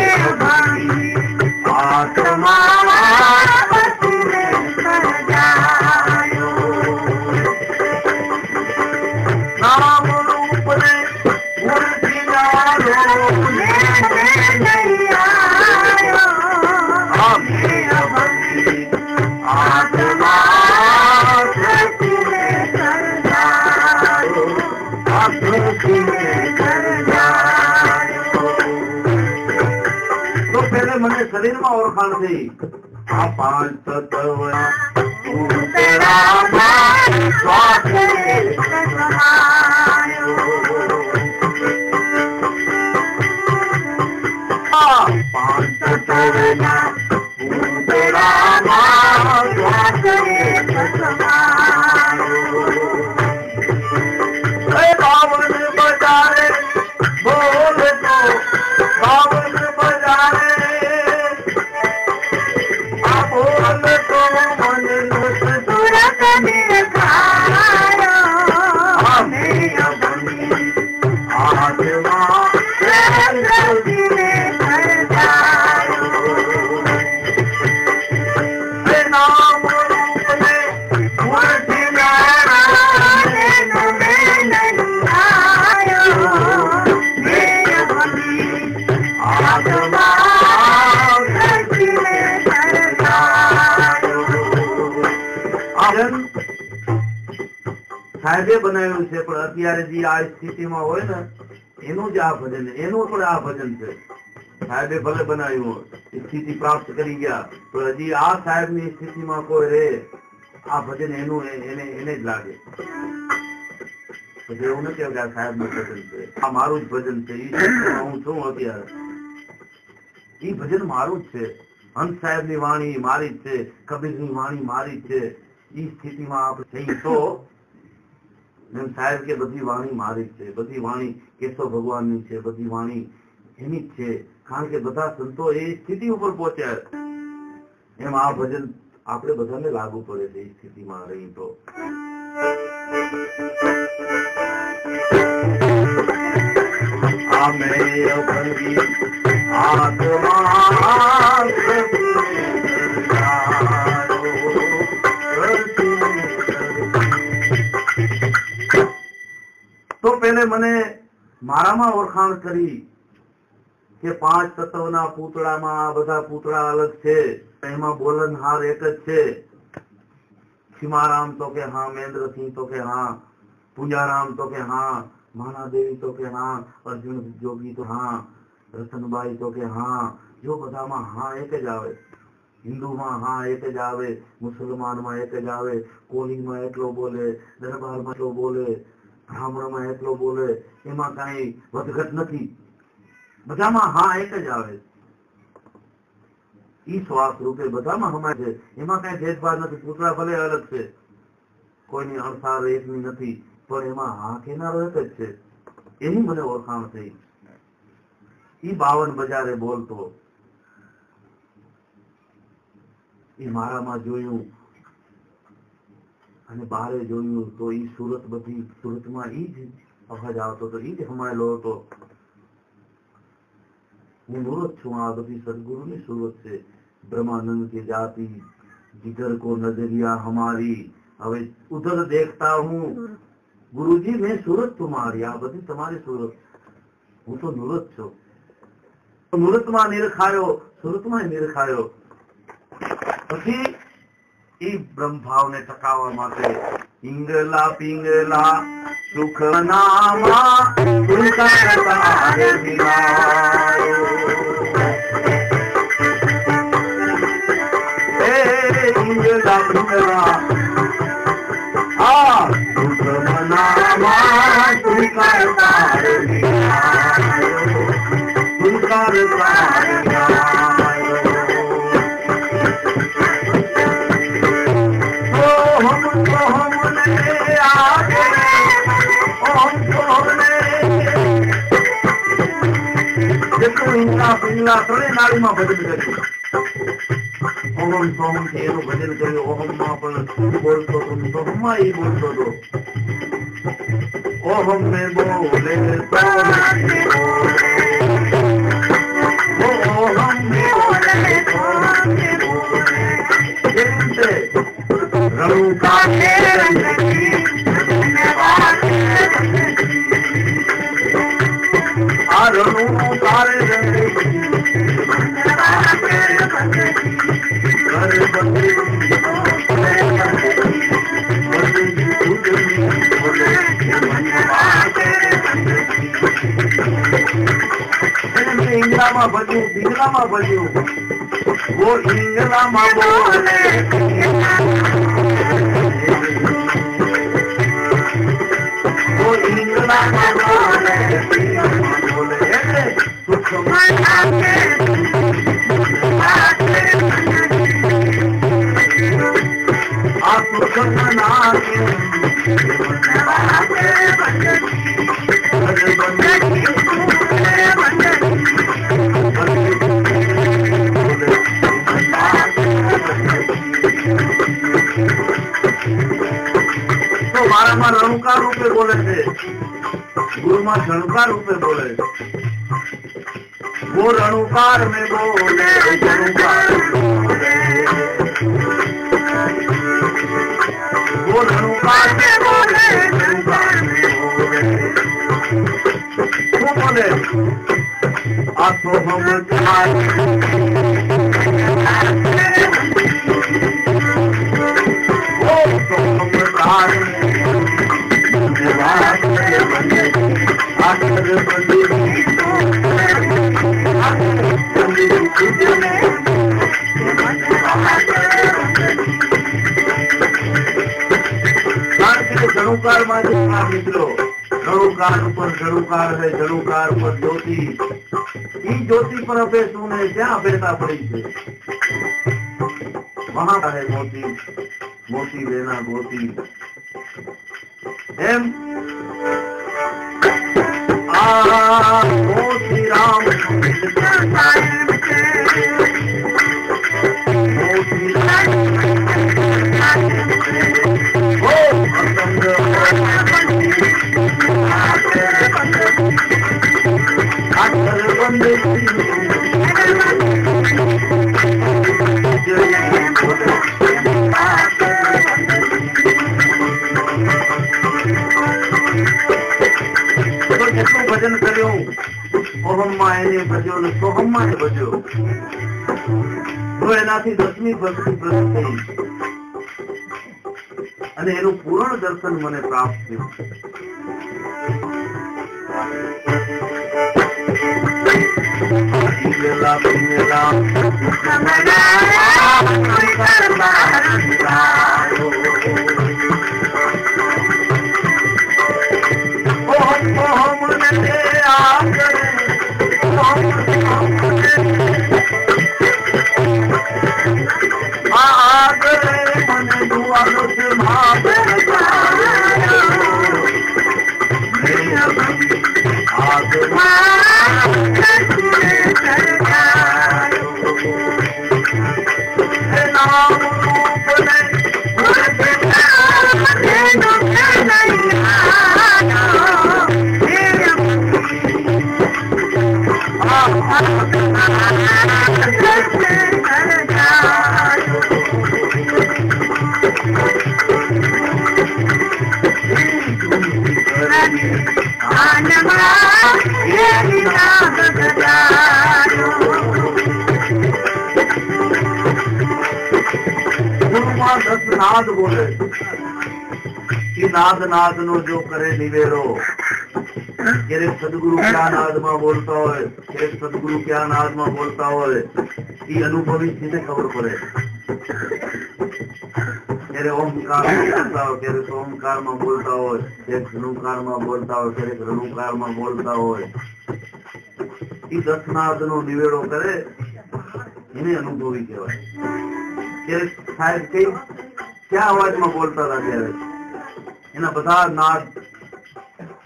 મને શરીરમાં ઓળખાણ થઈ આ પાંચ તત્વના ઉતરામાં શ્વાસ પાંચ તત્વના ઉતરામાં શ્વાસ બાવન બજારે બોલે તો બાવન બજારે સાહેબે બનાવ્યું છે પણ અત્યારે જે આ સ્થિતિમાં હોય ને એનું જ આ ભજન એનું પણ આ ભજન છે. સાહેબે ભલે બનાવ્યું સ્થિતિ પ્રાપ્ત કરી ગયા તો હજી આ સાહેબ ની સ્થિતિમાં કોઈ રે આ ભજન એનું એને જ લાગે. પછી એવું નથી કે આ સાહેબ નું ભજન છે આ મારું જ ભજન છે હું છું અત્યારે એ ભજન મારું જ છે. હંસ સાહેબ ની વાણી મારી જ છે કબીર ની વાણી મારી જ છે. એ સ્થિતિમાં આપણે થઈ તો સાહેબ કે બધી વાણી મારી જ છે બધી વાણી કેશવ ભગવાન ની છે બધી વાણી એની જ છે કારણ કે બધા સંતો એ સ્થિતિ ઉપર પહોંચ્યા એમ આ ભજન આપણે બધાને લાગુ પડે છે એ સ્થિતિમાં રહી તો તો પેલે મને મારામાં ઓળખાણ કરી કે પાંચ તત્વના પૂતળામાં આ બધા પૂતળા અલગ છે એમાં બોલનહાર એક જ છે. ખીમારામ તો કે હા, મહેન્દ્રસિંહ તો કે હા, પૂંજારામ તો કે હા, માનાદેવી તો કે હા, અર્જુન જોગી તો હા, રતનબાઈ તો કે હા. જો બધામાં હા એક જ આવે. હિન્દુમાં હા એક જ આવે, મુસલમાનમાં એક જ આવે, કોલીમાં એટલો બોલે, દરબારમાં એટલો બોલે, બ્રાહ્મણમાં એટલો બોલે, એમાં કઈ વધઘટ નથી. બધામાં હા એક જ આવે. ઈ શ્વાસ રૂપે બધામાં હમાય છે એમાં કઈ ભેદભાવ નથી. પૂતળા ભલે અલગ છે કોઈની અણસાર એકની નથી પણ એમાં હા કેનારો એક જ છે. એની મને ઓળખાણ થઈ. ઈ 52 બજારે બોલતો ઈ મારામાં જોયું અને બારે જોયું તો ઈ સુરત બધી સુરતમાં ઈ જ અવાજ આવતો હતો ઈ જ હમાયેલો હતો. હું મૂર્ત છું. આ બધી સદગુરુની સુરત છે. ब्रह्मानंद की जाति जिधर को नजरिया हमारी. હવે ઉધર દેખતા હું ગુરુજી મેં સુરત તુમારી. આ બધી તમારી સુરત. હું તો નૂરત છું. નૂરતમાં નિરખાયો સુરતમાં નિરખાયો. પછી એ બ્રહ્મ ભાવને ટકાવવા માટે પિંગલા પિંગલા સુખ નામા પિંગલા ત્રણે નાળીમાં ભજન કર્યું. ઓહમ સોહમ છે એનું ભજન કર્યું. ઓહમમાં પણ બોલતો હતો, સોહમમાં એ બોલતો હતો. ઓહમ મેં બોલે ઓહમ મેં રણુ કા रणू तारे रहे कर बंदे इंगला बज्યું પિંગલામાં બજ્યું वो इंगलाમાં बोले वो इंगलाમાં बोले सुख मना के आ सुख मना के માં રણુકાર રૂપે બોલે છે ગુરુમાં ઝણુકાર રૂપે બોલે वो रणुकार में बोले रणुकार वो रणुकार में बोले रणुकार में बोले वो बोले आसो हम वो तो हम ઝણુકાર માં મિત્રો ઝણુકાર ઉપર ઝણુકાર है ઝણુકાર પર જ્યોતિ ई ज्योति पर अबे सुने क्या बेटा पड़ी है वहां है मोती मोती लेना मोती एम मोती राम ભજન કર્યું ઓહમ્મા એને ભજ્યો ને સોહમ્મા ને ભજ્યો તો એનાથી 10મી ભક્તિ પ્રગટ થઈ અને એનું પૂર્ણ દર્શન મને પ્રાપ્ત થયું नाद बोले कि नाद नाद नो जो करे निवेरो तेरे सदगुरु क्या नाद में बोलता हो तेरे सदगुरु क्या नाद में बोलता हो ये अनुभवी सीधे खबर पड़े तेरे ओमकार में बोलता हो तेरे सोमकार में बोलता हो तेरे धनुकार में बोलता हो तेरे रणुकार में बोलता हो ये 10 नाद नो निवेड़ो करे इन्हें अनुभवी कहवाय तेरे साहेब के क्या आवाज में बोलता था ત્યારે એના બધા નાદ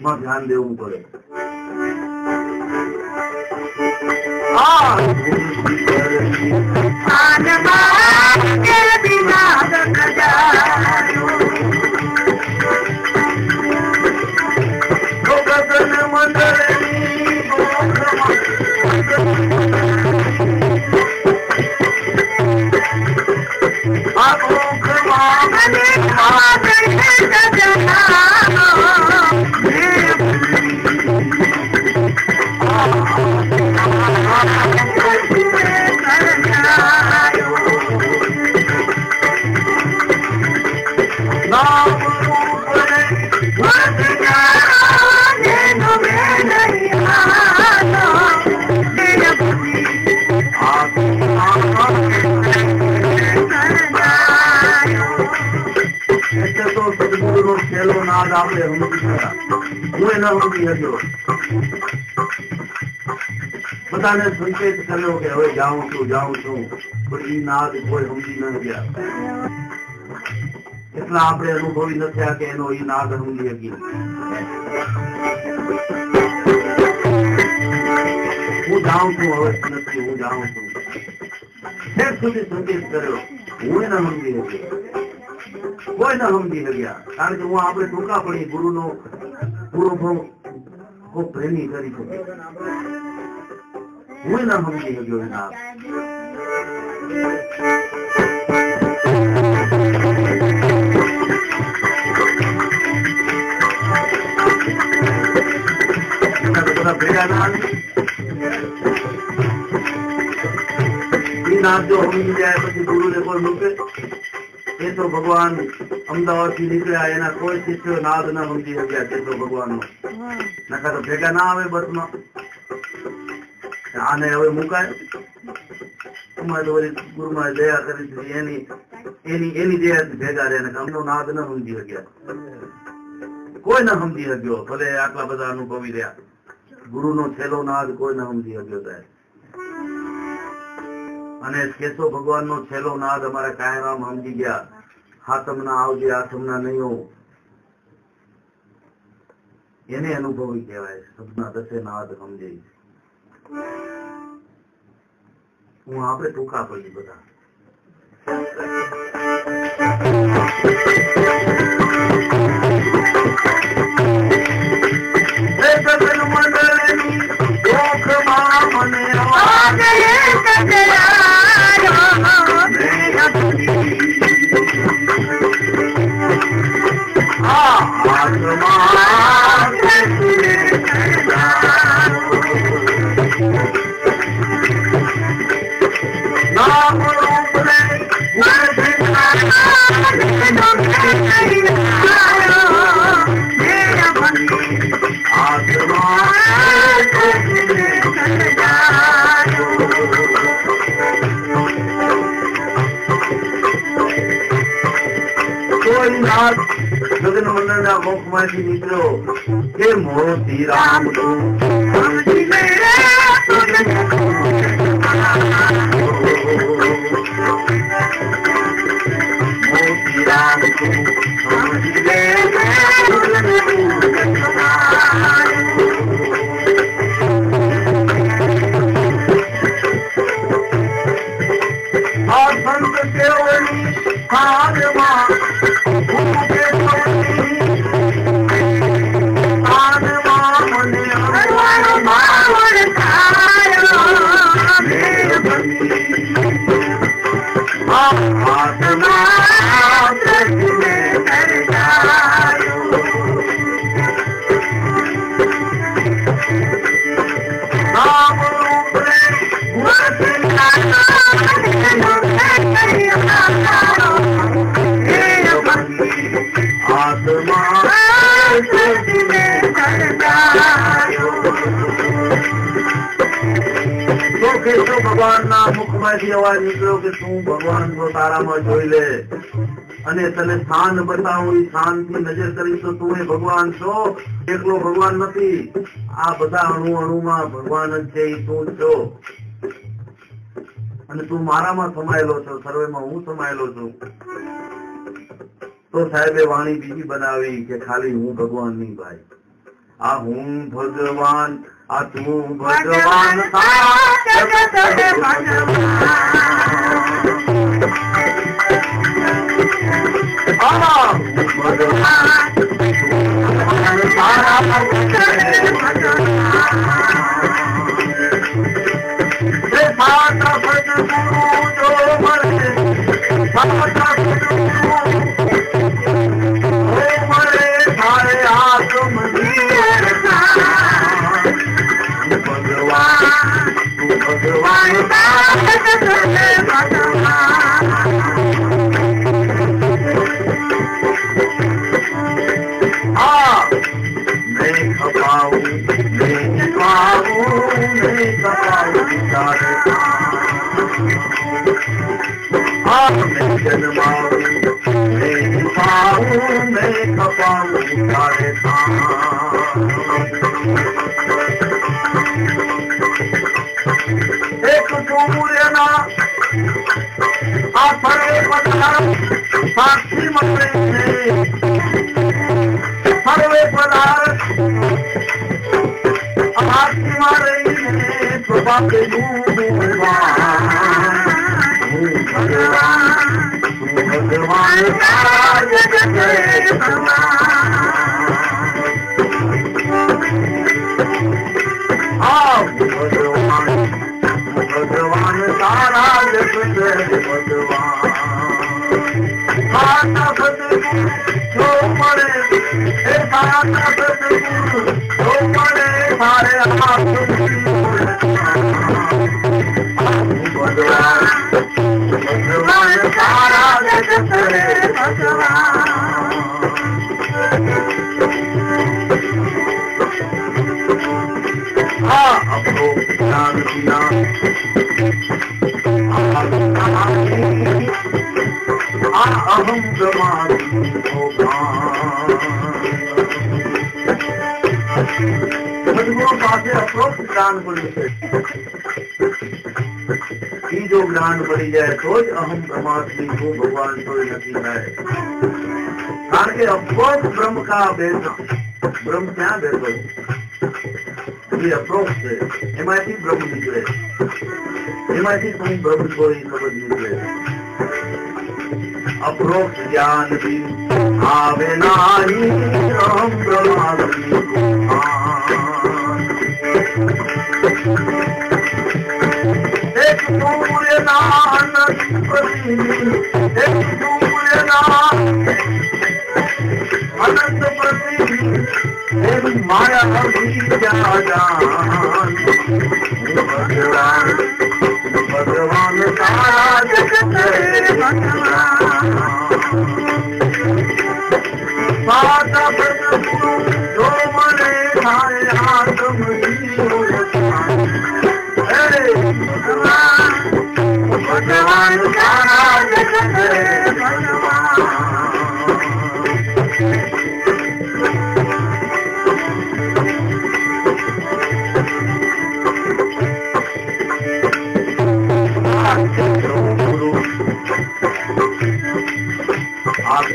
માં ધ્યાન દેવું પડે આપણે સમજી ગયા હું એના સમજી શક્યો બધાને સંકેત કર્યો કે હવે જાઉં છું પણ એ નાદ કોઈ સમજી ન ગયા એટલા આપણે અનુભવી ન થયા કે એનો એ નાદ સમજી શકી હું જાઉં છું હવે નથી હું જાઉં છું છેક સુધી સંકેત કર્યો હું એને સમજી શક્યો કોઈ ન સમજી શક્યા કારણ કે હું આપણે ટૂંકા પડી ગુરુનો પૂરો ખૂબ પ્રેમી કરી શકે હું ન સમજી શક્યો એના ભેગા ના નાદ જો સમજી જાય પછી ગુરુને કોઈ મૂકે એ તો ભગવાન અમદાવાદ થી નીકળ્યા એના કોઈ શિષ્યો નાદ ના સમજી શક્યા તે તો ભગવાન નો નકા તો ભેગા ના આવે બસમાં આને હવે મુકાય ગુરુમાં દયા કરી એની દયા ભેગા રહે અમનો નાદ ન સમજી શક્યા કોઈ ન સમજી શક્યો ભલે આટલા બધા અનુભવી રહ્યા ગુરુનો છેલ્લો નાદ કોઈ ન સમજી શક્યો સાહેબ અને કેશવ ભગવાનનો છેલ્લો નાદ અમારા કાયરામ સમજી ગયા હાથમના આવજે આથમના નહીં એને અનુભવી કહેવાય સબના દસે નાદ સમજે હું આપણે ટૂંકા પડી બધા ગગન મંડળ ના મુખ માંથી નીકળ્યો કે મોતી રામ મોતી રામ સંત કેવળી હાલમાં ભગવાન ના મુખ માંથી અવાજ નીકળ્યો કે તું ભગવાન તો તારામાં જોઈ લે અને તને સ્થાન બતાવું એ સ્થાન થી નજર કરીશ તો તું ભગવાન છો એકલો ભગવાન નથી આ બધા અણુ અણુમાં ભગવાન જ છે એ તું છો અને તું મારામાં સમાયેલો છો સર્વેમાં હું સમાયેલો છું તો સાહેબે વાણી બીજી બનાવી કે ખાલી હું ભગવાન નહીં ભાઈ આ હું ભગવાન આ તું ભગવાન मैं सर्वे पदार्थ साक्षी मरे सर्वे पदार्थ साक्षी मरे प्रभा के भगवान सारा जगत भगवान सारा जगत भगवान जो पड़े जो पड़े सारे भगवान भगवान सारा जगत ज्ञान किया अहम सदगुरु पासे अप्रोक्त ज्ञान पड़ी जो ज्ञान पड़ी जाए तो अहम ब्रह्मास्मि को भगवान तो नहीं है कारण के अप्रोक्त ब्रह्म का भेद ब्रह्म क्या भेद ये अप्रोक्त है एमआईटी ब्रह्म निकले एमआईटी कहीं ब्रह्म को ही समझ निकले अप्रोक्त ज्ञान भी आवे नाही अहम ब्रह्मास्मि एक सूर्य नान एक सूर्य नान अनंत प्रति माया भी जान भगवान भगवान सारा जगत जो मरे सारे आत्म भगवान सारा जगत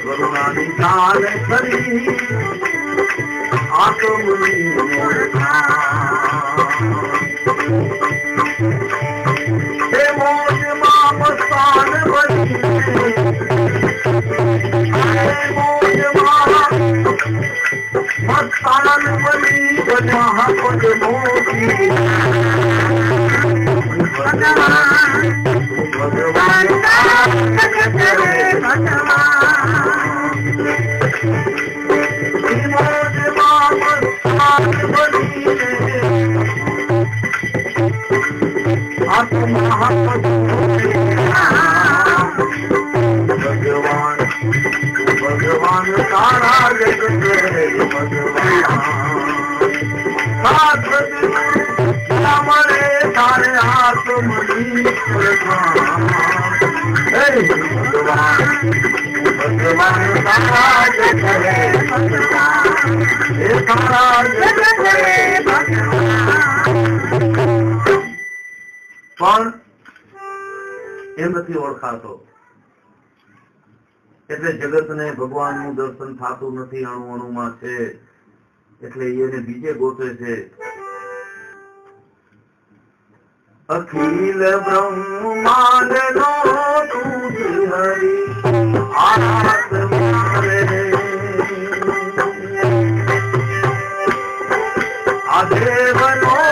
करुणा निकाल करी आत्मनि हे मोज मामस्तान बनी हे मोज मस्तान बनी जहाँ कुछ मोती भगवान भगवान भगवान सारा जगत भगवान मरे सारे आत्मनि भगवान भगवान सारा जगत सारा जगत પણ એ નથી ઓળખાતો એટલે જગતને ભગવાનનું દર્શન થતું નથી અણુ અણુમાં છે એટલે એને બીજે ગોતે છે અખિલ બ્રહ્માંડનો તું હરિ આરાત મારે આ દેવનો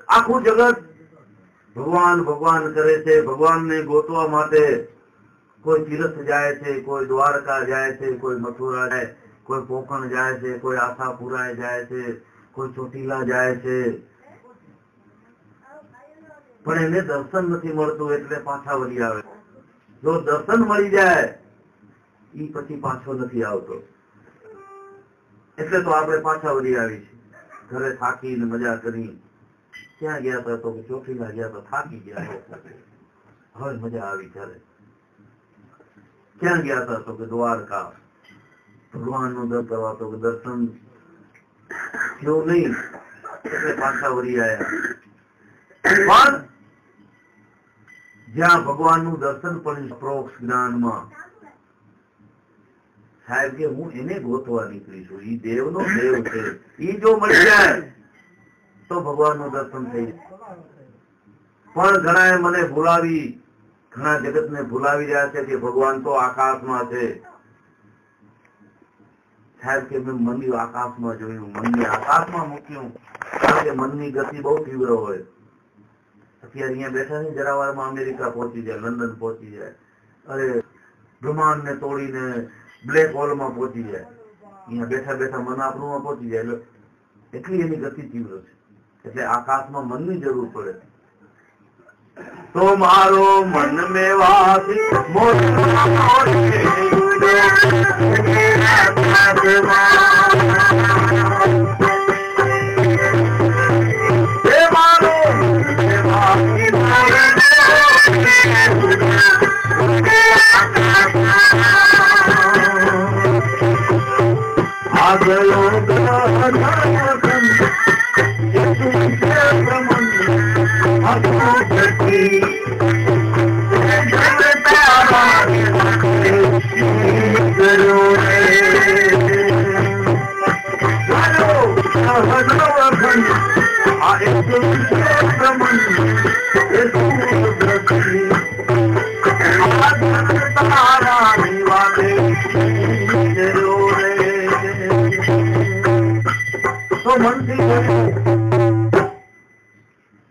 આખું જગત ભગવાન ભગવાન કરે છે, ભગવાનને ગોતવા માટે કોઈ તીર્થ જાય છે, કોઈ દ્વારકા જાય છે, કોઈ મથુરા જાય, કોઈ કોકણ જાય છે, કોઈ આશાપુરા જાય છે, કોઈ ચોટીલા જાય છે, પણ એને દર્શન નથી મળતું એટલે પાછા વળી આવે. જો દર્શન મળી જાય એ પછી પાછો નથી આવતો. એટલે તો આપણે પાછા વળી આવી છે. ઘરે થાકીને મજા કરી. ક્યાં ગયા હતા? તો ચોટીલા ગયા તો થાકી ગયા, હવે મજા આવી ઘરે. ક્યાં ગયા હતા? તો કે દ્વારકા. ભગવાન નું દર્શન કરવા તો દર્શન થયું નહીં એટલે પાછા વળી આવ્યા. પણ જ્યાં ભગવાન નું દર્શન પણ પ્રોક્ષ જ્ઞાનમાં સાહેબ કે હું એને ગોતવા નીકળી છું, ઈ દેવ નો દેવ છે, ઈ જો મળી જાય તો ભગવાન નું દર્શન થઈ જાય. પણ ઘણા મને ભૂલાવી, ઘણા જગત ને ભૂલાવી રહ્યા છે કે ભગવાન તો આકાશમાં છે. સાહેબ કે મેં મનની આકાશમાં જોયું, મનને આકાશમાં મૂક્યું, કારણ કે મનની ગતિ બહુ તીવ્ર હોય. અત્યારે અહીંયા બેઠા છે, જરા વારમાં અમેરિકા પહોંચી જાય, લંડન પહોંચી જાય, અરે બ્રહ્માંડ ને તોડીને બ્લેક હોલ માં પહોંચી જાય. અહીંયા બેઠા બેઠા મન આપણું પહોંચી જાય. એટલી એની ગતિ તીવ્ર છે. એટલે આકાશમાં મનની જરૂર પડે. તો મારો મન મેં વાસી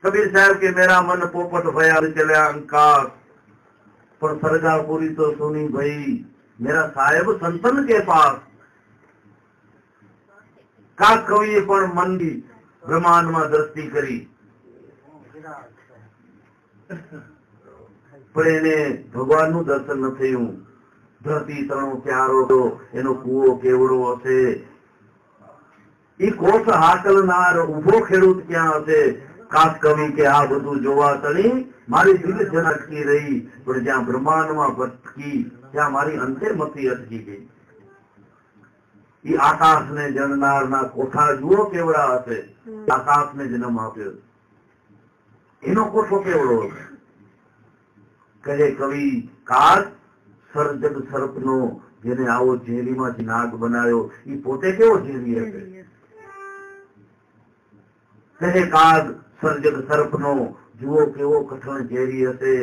कबीर साहब के मेरा मन पोपट भया चले अंकाश, पर सरगापुरी तो सुनी भई मेरा साहेब संतन के पास. का कवि पण मन की ब्रह्मांड में दृष्टि करी, પણ એને ભગવાનનું દર્શન ન થયું. ધરતી તણો ક્યારો એનો કૂવો કેવડો હશે, એ કોષ હાકલનાર ઉભો ખેડૂત ક્યાં હશે. કાક કવિ કે આ બધું જોવા તણી મારી દિલ જનકતી રહી, પણ જ્યાં બ્રહ્માંડમાં ભટકી ત્યાં મારી અંતર્મતિ અટકી ગઈ. એ આકાશને જણનારના કોઠા જુઓ કેવડા હશે. આકાશને જન્મ આપ્યો, એનો કોઠો કેવડો હશે. કહે કવિ કાગ સર્જક સર્પનો જેને આવો ઝેરીમાંથી નાગ બનાવ્યો, એ પોતે કેવો ઝેરી હશે. કહે કાગ સર્જક સર્પનો જુઓ કેવો કઠણ ઝેરી હશે,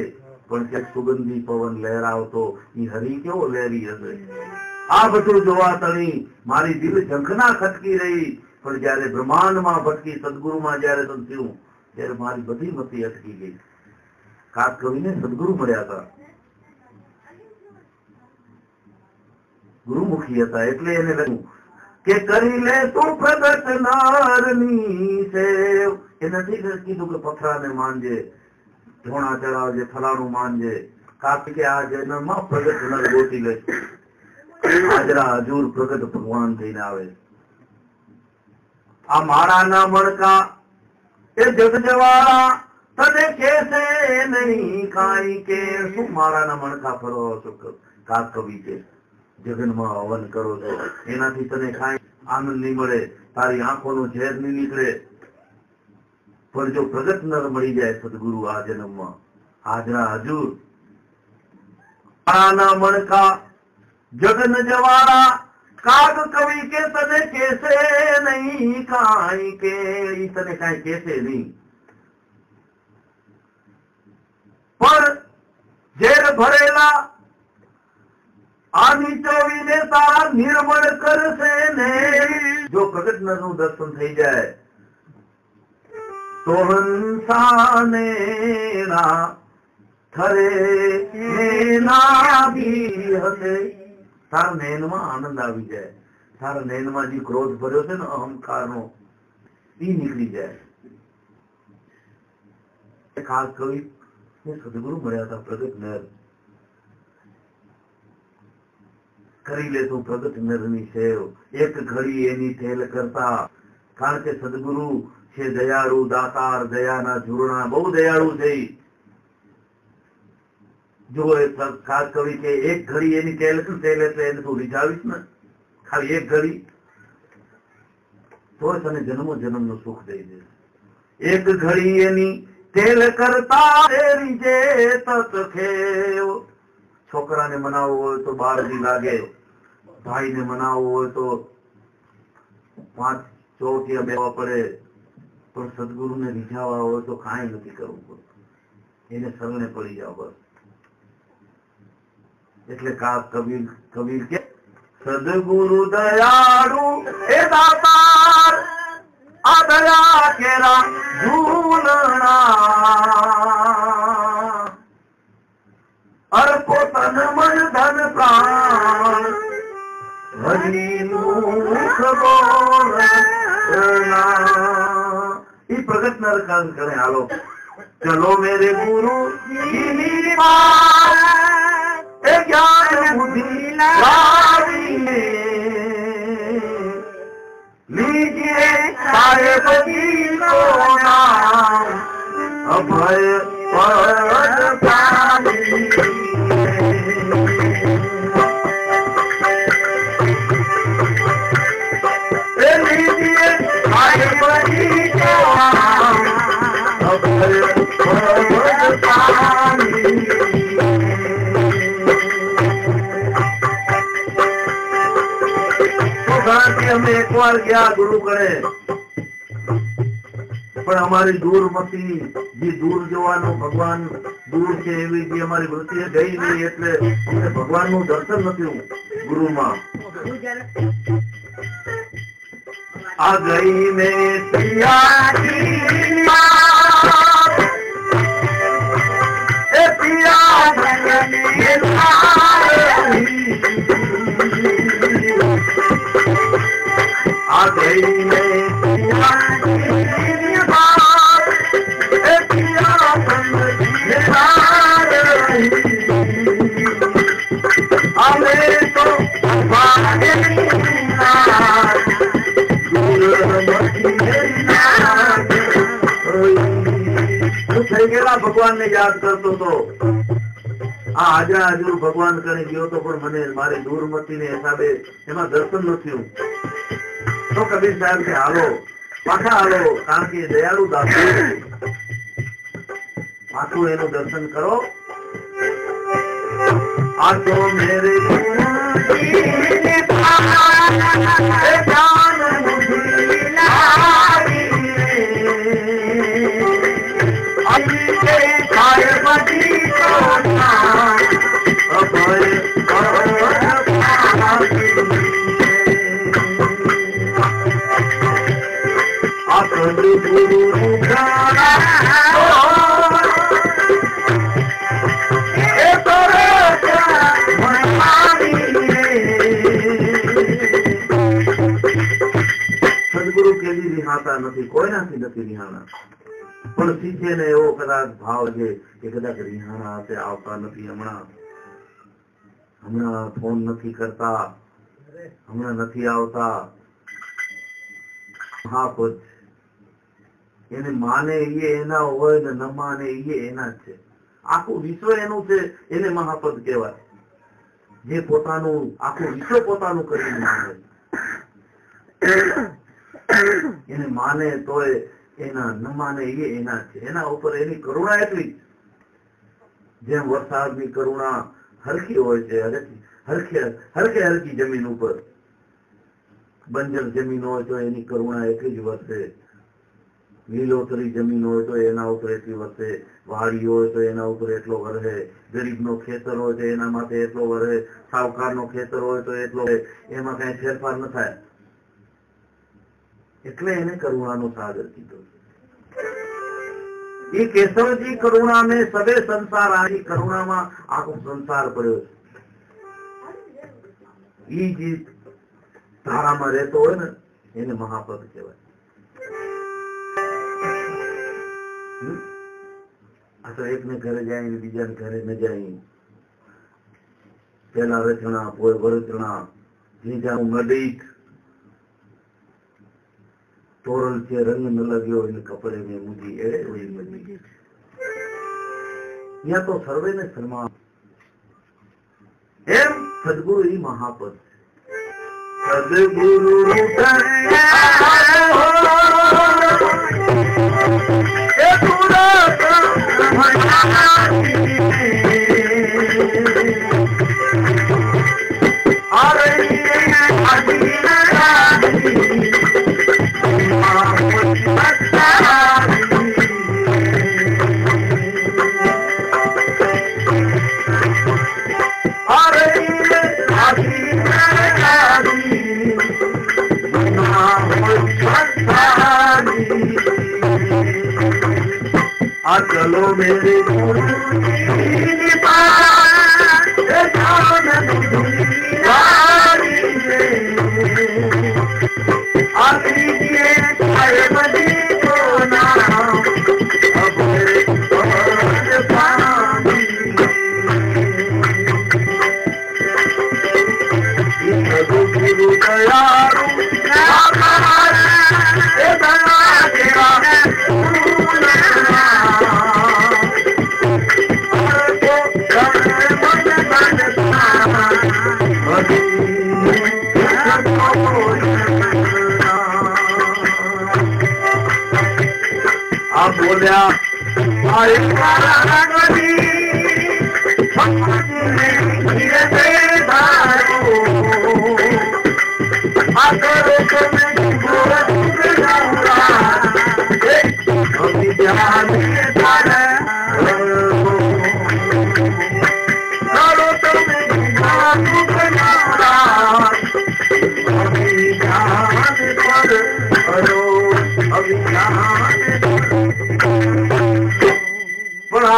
પણ ક્યાંક સુગંધી પવન લહેરાવતો એ હરી કેવો લહેરી હશે. આ બધું જોવા તણી મારી દિલ ઝંખના ખટકી રહી, પણ જયારે બ્રહ્માંડમાં ભટકી સદગુરુમાં જયારે થયું ત્યારે મારી બધી મતિ અટકી ગઈ. કાક કવિને સદગુરુ મળ્યા હતા, ગુરુમુખી હતા, એટલે એને લખ્યું કે કરી લે તું પ્રગટ નારની સેવ. એ નથી કીધું કે પથરાને માનજે, ધોણા ચડાવજે, ફલાણું માનજે. કાક કે આ જન્મમાં પ્રગટ નર ગોતી લે, હાજરા હજુર પ્રગટ ભગવાન થઈને આવે. આ મારાના મણકા એ જગ જવાળા તને કેસે નહીં કાઈ કે. શું મારાના મણકા ફરો છો? કાક કવિ છે જગનમાં હવન કરો છો, એનાથી તને કાંઈ આનંદ નહીં મળે, તારી આંખોનું ઝેર નહીં નીકળે. પણ જો પ્રગટ નર મળી જાય સદગુરુ આ જન્મમાં, હાજરા હજુર. મારાના મણકા જગન જવાળા કાગ કવિ કે તને કેસે નહીં કાંઈ કે. ઈ તને કાંઈ કેસે નહીં, પણ ઝેર ભરેલા આની ચોવીને તારા નિર્મળ કરશે ને. જો પ્રગટ નરનું દર્શન થઈ જાય તો હંસાને ના થરે નેના ભી હસે. તાર નયનમાં આનંદ આવી જાય, તારા નયનમાં જે ક્રોધ ભર્યો છે ને અહંકારનો એ નીકળી જાય. ખાસ કવિ સદગુરુ મળ્યા હતા પ્રગટ નર. કરી લેતું પ્રગટ નરની સેવ, એક ઘડી એની ઠેલ કરતા. કારણ કે સદગુરુ છે દયાળુ દાતાર, દયાના ઝૂરણા, બહુ દયાળુ છે. જો ખાસ કવિ કે એક ઘડી એની ટેલ એટલે એને તું રીઝાવીશ ને ખાલી એક ઘડી તો તને જન્મો જન્મનું સુખ દઈ દે. એક ઘડી એની તેલ કરતા રીજે તત ખેવ. છોકરાને મનાવવો હોય તો 12 દી લાગે, ભાઈને મનાવવો હોય તો 5 ચોટિયા બેવા પડે, પણ સદગુરુને રીઝાવા હોય તો કાંઈ નથી કરવું પડતું, એને શરણે પડી જાવ બસ. એટલે કબીર કે સદગુરુ દયાળુ એ દાતાર, આ દયા કેરા ઝૂલણા. અર્પો તન મન ધન પ્રાણ, હરી મુખ બોલના. ઈ પ્રગટ નર કામ કરે. હાલો ચલો મેરે ગુરુ જી ज्ञान बुद्धि लाइए, लीजिए साहेब जी को नाम, अभय पद पाइए. लीजिए साहेब जी को नाम, अभय पद पाइए. અમે એકવાર ગયા ગુરુ કરે, પણ અમારી દૂરમતી જે દૂર જોવાનો ભગવાન દૂર છે એવી જે અમારી વૃત્તિ ગઈ નહીં, એટલે અમને ભગવાનનું દર્શન નથી ગુરુમાં. આ ગઈ ને आ गई मैं થઈ ગયેલા ભગવાન ને યાદ કરતો તો આ હાજરા હાજર ભગવાન કરી ગયો તો પણ મને મારી દૂરમતી ને હિસાબે એમાં દર્શન નથી. તો કબીર સાહેબ કે હાલો પાછા હાલો, કારણ કે દયાળુ દાતા પાછું એનું દર્શન કરો. આ તો મેરે સદગુરુ કેવી રિહાતા નથી, કોઈનાથી નથી રિહાણા. પણ શીખે ને એવો કદાચ ભાવ છે કે કદાચ રિહાણા હશે, આવતા નથી, હમણાં ફોન નથી કરતા, હમણાં નથી આવતા. મહાપદ એને માને એ એના હોય ને ન માને એ એના જ છે. આખું વિશ્વ એનું છે, એને મહાપદ કહેવાય. જે પોતાનું આખું વિશ્વ પોતાનું કરીને માને, એને માને તોય એના ન માને એ એના જ છે. એના ઉપર એની કરુણા એટલી, જેમ વરસાદની કરુણા હરખી હોય છે, હરખી જમીન ઉપર. બંજર જમીન હોય તો એની કરુણા એટલી જ વરસે, લીલોતરી જમીન હોય તો એના ઉપર એટલી વરસે, વાડી હોય તો એના ઉપર એટલો વરસે, ગરીબનો ખેતર હોય તો એના માટે એટલો વરસે, સાવકારનો ખેતર હોય તો એટલો, એમાં કઈ ફેરફાર ન થાય. એટલે એને કરુણાનો સાગર કીધો છે. ये केशवजी करुणा में सबे संसार आनी करुणा में आखो संसार पड़ो जी धारा में रहते हो ने महापद कहवाय। तो एक ने घरे जाए बीजा ने घरे न जाए पहला रचना पोइ वरचना जीजा नडीक तोरल से रंग न लग्यो इन कपड़े में मुझी एड़े हुई मुझी या तो सर्वे ने सन्मान एम सदगुरु ही महापद सदगुरु चलो मेरे बोलिया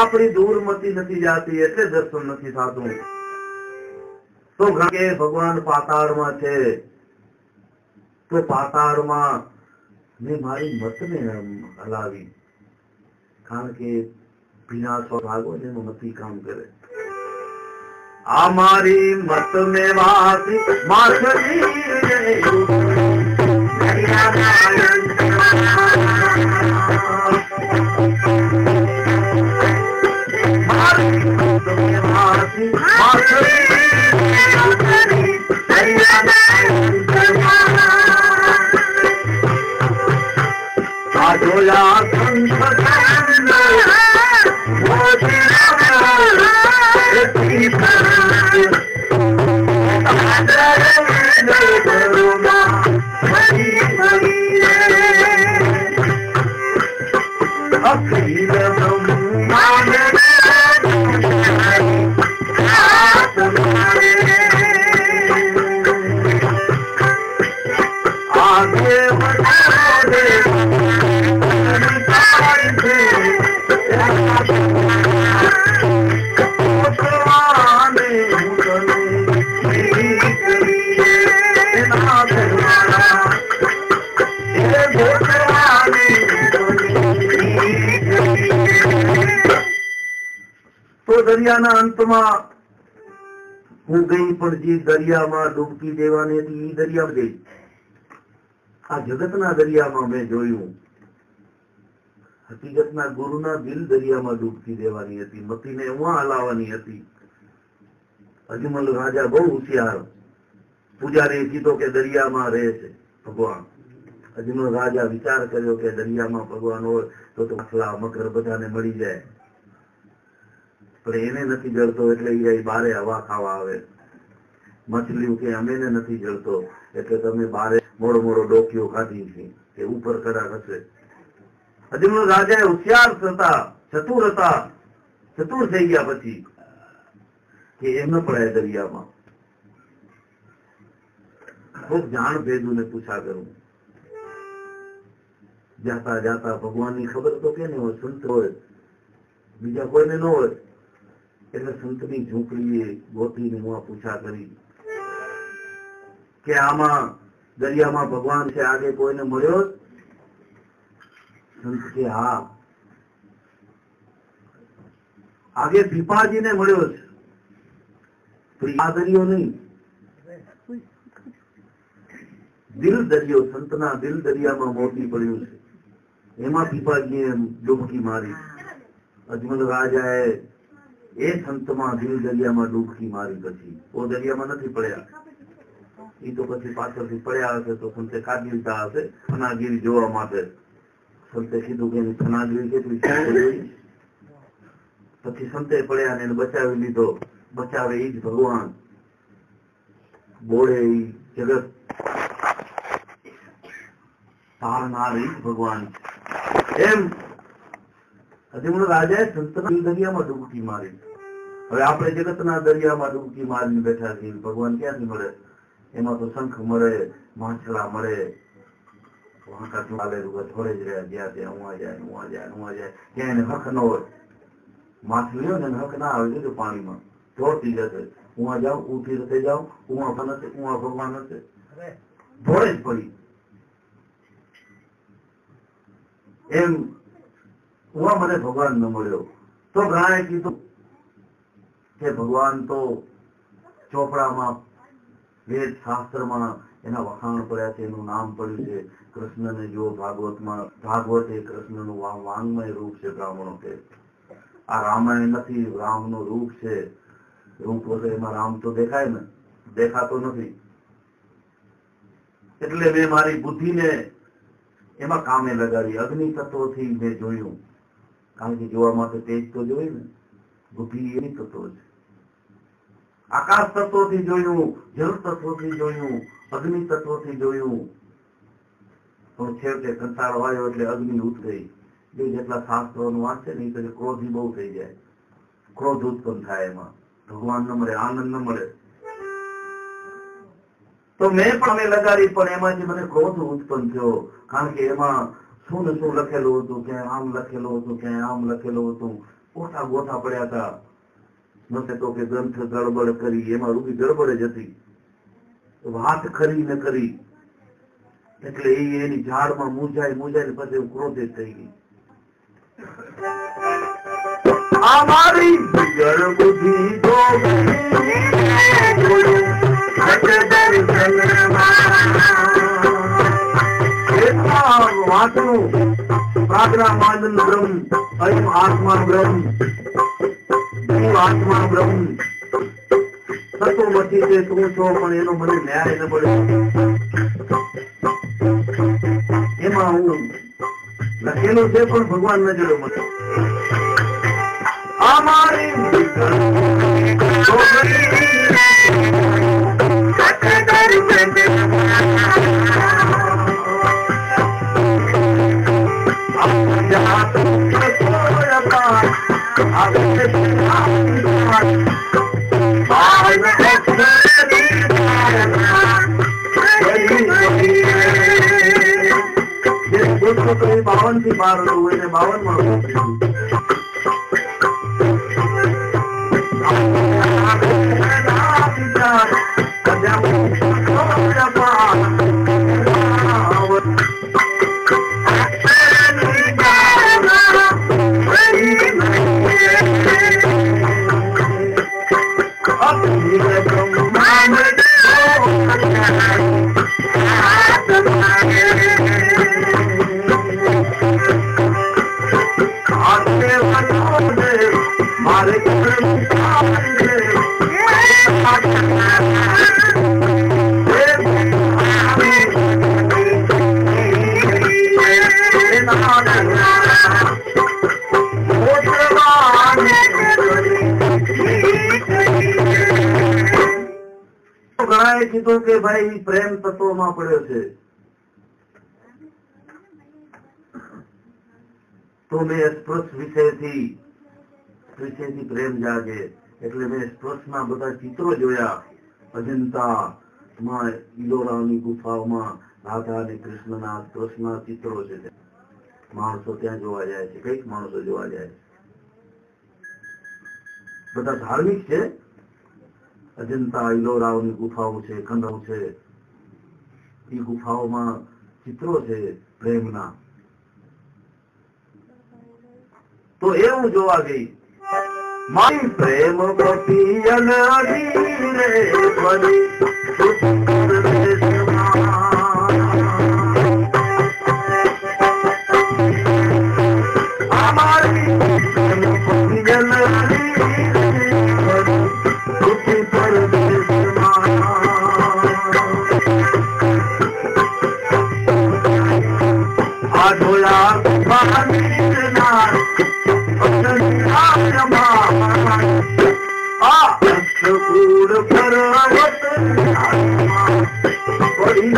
अपनी दूर मती नहीं जाती એટલે દર્શન નથી થાતું તો કે ભગવાન પાતાળમાં છે તો પાતાળમાં મેં મારી મતને હલાવી કારણ કે बिना स्वभागो ने मती काम करे हमारी मत में वासी मासरी आजोया દરિયાના અંતમાં હું ગઈ પણ જે દરિયામાં ડૂબકી દેવાની હતી એ દરિયામાં ગઈ આ જગતના દરિયામાં મેં જોયું હકીકતના ગુરુના દિલ દરિયામાં ડૂબકી દેવાની હતી મતીને ઉવા હલાવવાની હતી અજમલ રાજા બહુ હોશિયાર પૂજારી કીધો કે દરિયામાં રહે છે ભગવાન અજમલ રાજા વિચાર કર્યો કે દરિયામાં ભગવાન હોય તો મસલા મકર બધાને મળી જાય એને નથી જળતો એટલે એ બારે હવા ખાવા આવે મછલી કે અમે નથી જળતો એટલે તમે બારે મોડો મોડો ડોકીઓ ખાધી છે કે ઉપર કડા હશે અજમલ રાજા હોશિયાર હતા ચતુર થઈ ગયા પછી કે એમ ન પડાય દરિયામાં ખૂબ જાણ ભેદું ને પૂછા કરું જાતા જાતા ભગવાનની ખબર તો કેને હોય, સંત હોય, બીજા કોઈને ન હોય. એટલે સંતની ઝૂંપડીએ ગોતીને હું પૂછા કરી કે આમાં દરિયામાં ભગવાન છે, આગે કોઈને મળ્યો? સંત કે હા, આગે પીપાજીને મળ્યો છે, આ દરિયો નહીં, દિલ દરિયો, સંતના દિલ દરિયામાં મોતી પડ્યું છે, એમાં પીપાજીએ ડૂબકી મારી. અજમલ રાજાએ એ સંતમાં દિલ દરિયામાં ડૂબકી મારી. પછી ઓ દરિયામાં નથી પડ્યા, એ તો પછી પાછળથી પડ્યા હશે તો સંતે કાઢી લીધા હશે ખનાગીરી જોવા માટે. સંતે કીધું કે ખનાગીરી કેટલી જોઈ. પછી સંતે પડ્યા ને એને બચાવી લીધો. બચાવે એ જ ભગવાન, બોળે એ જગત તારનાર એ જ ભગવાન. એમ અજમલ રાજાએ સંતના દરિયામાં ડૂબકી મારી. હવે આપણે જગતના દરિયામાં ડૂબકી મારીને બેઠા છીએ. ભગવાન ક્યાંથી મળે? એમાં તો શંખ મળે, માછલા મળે, થોડે જ રહ્યા, જ્યાં ત્યાં ઉવા જાય, ત્યાં એને હક ન હોય. માછલીઓ ને હક ના આવે છે પાણીમાં, દોડતી જશે. ઉવા જાઓ, ઉઠી રસ્તે જાઓ, ઉવા પણ હશે, ઉવા ભગવાન હશે, દોડે જ પડી. એમ ઉવા મને ભગવાન ન મળ્યો. તો ઘણાએ કીધું કે ભગવાન તો ચોપડામાં, વેદ શાસ્ત્રમાં એના વખાણ પડ્યા છે, એનું નામ પડ્યું છે. કૃષ્ણને જો ભાગવતમાં, ભાગવત એ કૃષ્ણનું વાંગમય રૂપ છે. બ્રાહ્મણો કે આ રામાયણ નથી, રામનું રૂપ છે. રૂપ વગર એમાં રામ તો દેખાય ને, દેખાતો નથી. એટલે મેં મારી બુદ્ધિને એમાં કામે લગાડી. અગ્નિ તત્વોથી મેં જોયું, કારણ કે જોવા માટે તેજ તો જોયું ને. બુદ્ધિ એની તત્વો છે. આકાશ તત્વોથી જોયું, જળ તત્વોથી જોયું, અગ્નિ તત્વોથી જોયું. પણ છેવટે કંટાળો આવ્યો એટલે અગ્નિ ઉતરી. બે જેટલા શાસ્ત્રોનું વાંચે ને એ પછી ક્રોધી બહુ થઈ જાય, ક્રોધ ઉત્પન્ન થાય. એમાં ભગવાન ન મળે, આનંદ ન મળે. તો મેં પણ અમે લગાડી, પણ એમાંથી મને ક્રોધ ઉત્પન્ન થયો. કારણ કે એમાં શું ને શું લખેલું હતું, ક્યાંય આમ લખેલું હતું, ક્યાંય આમ લખેલું હતું. ગોઠા ગોઠા પડ્યા હતા. નશે તો કે ગ્રંથ ગડબડ કરી, એમાં રૂપી ગડબડ જ હતી. વાત ખરી ને કરી એટલે એની ઝાડમાં મૂંઝાય ને પછી ક્રોધિત થઈ ગઈ. આ મારી બુદ્ધિ વાંચનું પ્રાર્થના માંડન બ્રહ્મ, અયમ આત્મા બ્રહ્મ, આત્મા બ્રહ્મ, તત્વમસી છે તું છો, પણ એનો મને ન્યાય ન પડ્યો. એમાં હું લખેલું છે પણ ભગવાન ન જોયો મને. અમારી બાવન થી 12 હતું એને 52 માં કીધું કે ભાઈ પ્રેમ તત્વમાં પડ્યો છે. તો મેં સ્પર્શ વિષયથી પ્રેમ જાગે એટલે મેં સ્પર્શના બધા ચિત્રો જોયા. અજંતા માં ઈલોરાની ગુફાઓમાં રાધા અને કૃષ્ણના સ્પર્શના ચિત્રો છે. માણસો ત્યાં જોવા જાય છે. કઈક માણસો જોવા જાય છે. બધા ધાર્મિક છે. અજંતા ઇલોરાઓની ગુફાઓ છે, ખંડો છે. એ ગુફાઓમાં ચિત્રો છે પ્રેમના. તો એવું જોવા ગઈ મારી પ્રેમ પતિયન અડીને ફરી અમારી પ્રેમ પતિયન આ જોયા પૂર પર્વત પડી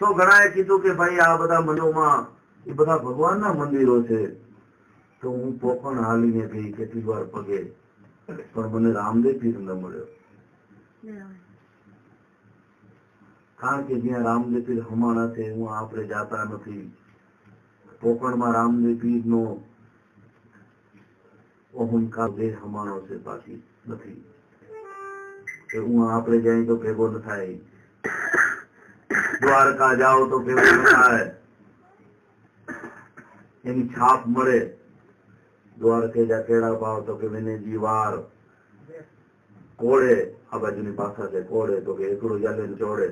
તો ઘણાએ કીધું કે ભાઈ આ બધા મંદિરોમાં એ બધા ભગવાનના મંદિરો છે. તો હું પોખણ હાલીને ગઈ કેટલી વાર પગે, પણ મને રામદેવ પીર ન મળ્યો. કારણ કે જ્યાં રામદેવ પીર હમાણા છે હું આપણે જાતા નથી. પોખણમાં રામદેવ પીર નો અહંકાર દેહ હમાણો છે, બાકી નથી. કે હું આપણે જાય તો ભેગો ન થાય. દ્વારકા જાઓ તો ભેગો ન થાય. એની છાપ મળે. દ્વારકે જા કેળા ભાવ તો કે વિનયજી વાર કોળે. આ બાજુની ભાષા છે કોળે તો કે એકડું ચાલે ને ચોડે.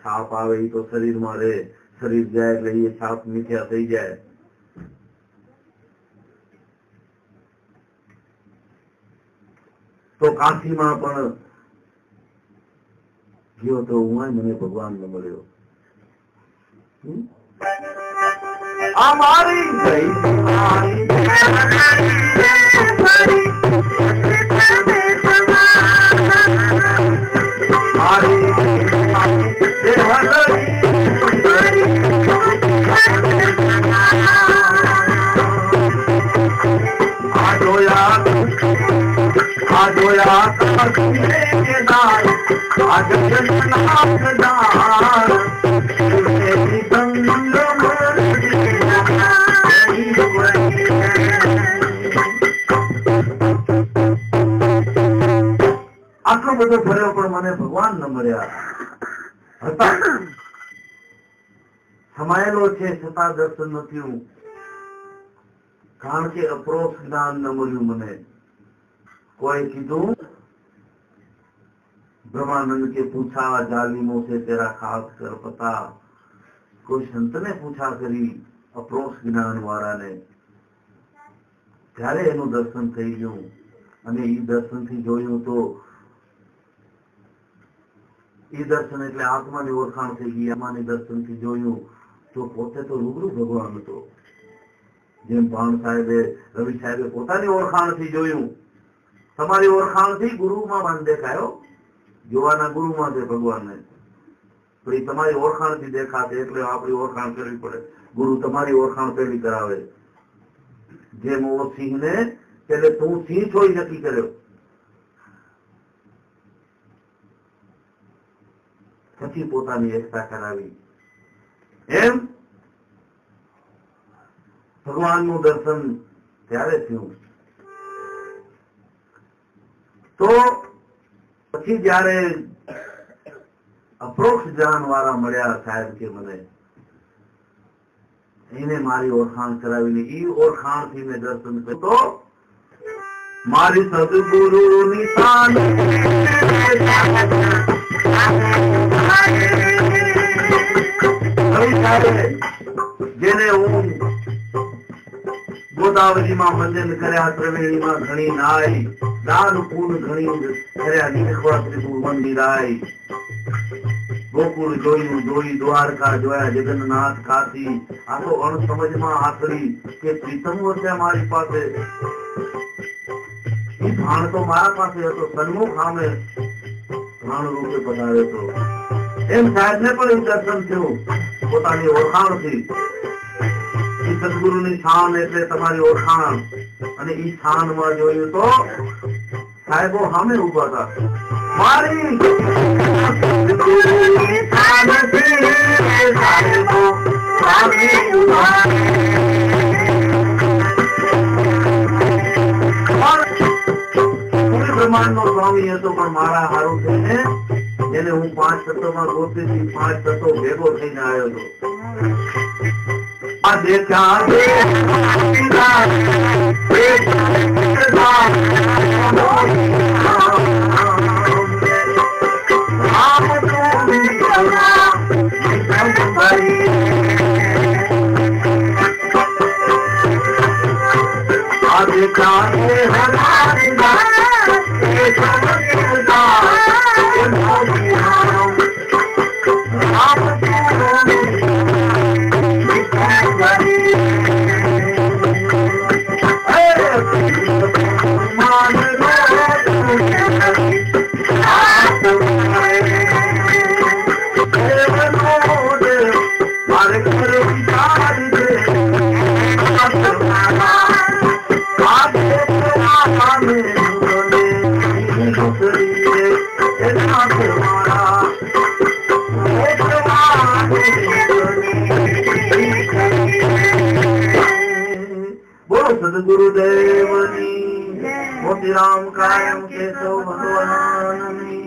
છાપ આવે એ તો શરીરમાં રહે. શરીર જાય એટલે એ છાપ મીઠ્યા થઈ જાય. તો કાશીમાં પણ ગયો તો હું મને ભગવાન ન મળ્યો. અમારી ગઈ આટલો બધો ફર્યો પણ મને ભગવાન ન મળ્યા હતા. સમાયેલો છે છતાં દર્શન ન થયું. કારણ કે અપરોક્ષ જ્ઞાન ન મળ્યું મને. કોઈ કીધું ब्रह्मानंद के पूछा जालिमों से तेरा खास कर पता. કોઈ સંતને પૂછા કરી અપ્રોક્ષ જ્ઞાન વાળાને. ત્યારે એનું દર્શન થઈ ગયું. અને એ દર્શન થી જોયું તો એ દર્શન એટલે આત્માની ઓળખાણ થઈ ગઈ. આત્માની દર્શન થી જોયું તો પોતે તો રૂબરૂ ભગવાન હતો. જેમ ભાણ સાહેબે રવિ સાહેબે પોતાની ઓળખાણ થી જોયું. તમારી ઓળખાણ થી ગુરુમાં ભાન દેખાયો. જોવાના ગુરુમાં છે ભગવાનને. પણ એ તમારી ઓળખાણ થી દેખાશે એટલે આપણી ઓળખાણ કરવી પડે. ગુરુ તમારી ઓળખાણ પેલી કરાવે. જેમ ઓ સિંહ ને એટલે તું સિંહ છો નક્કી કર્યો. પછી પોતાની એકતા કરાવી. એમ ભગવાનનું દર્શન ત્યારે થયું. તો પછી જયારે અપ્રોક્ષ જ્ઞાન વાળા મળ્યા સાહેબ કે મને એને મારી ઓળખાણ કરાવીને એ ઓળખાણ થી મેં દર્શન કર્યું. તો મારી સદગુરુની શાન જેને હું ગોદાવરીમાં મંજન કર્યા, ત્રિવેણીમાં ઘણી નાઈ, દાન પૂન ઘણી કર્યા, નિખવા ત્રિભુવન નિરાય. ગોકુળ જોયું, જોઈ દ્વારકા જોયા, જગન્નાથ કાશી. આ તો અણસમજમાં આખરી કે પ્રીતમ છે મારી પાસે, એ ભાણ તો મારા પાસે હતો, સન્મુખ સામે ભાણ રૂપે પધાર્યો હતો. એમ સાહેબને પણ એવું દર્શન થયું પોતાની ઓળખાણથી. એ સદગુરુની શાન એટલે તમારી ઓળખાણ. અને એ શાનમાં જોયું તો સાહેબો સામે ઉભા હતા. મારી બ્રહ્માંડ નો સ્વામી હતો, પણ મારા હારું થઈને એને હું 5 તત્વોમાં ગોતી 5 તત્વો ભેગો થઈને આવ્યો હતો. આ દેખ્યા સદગુરુદેવની મોતીરામ કાયમ કેશવ ભગવાનની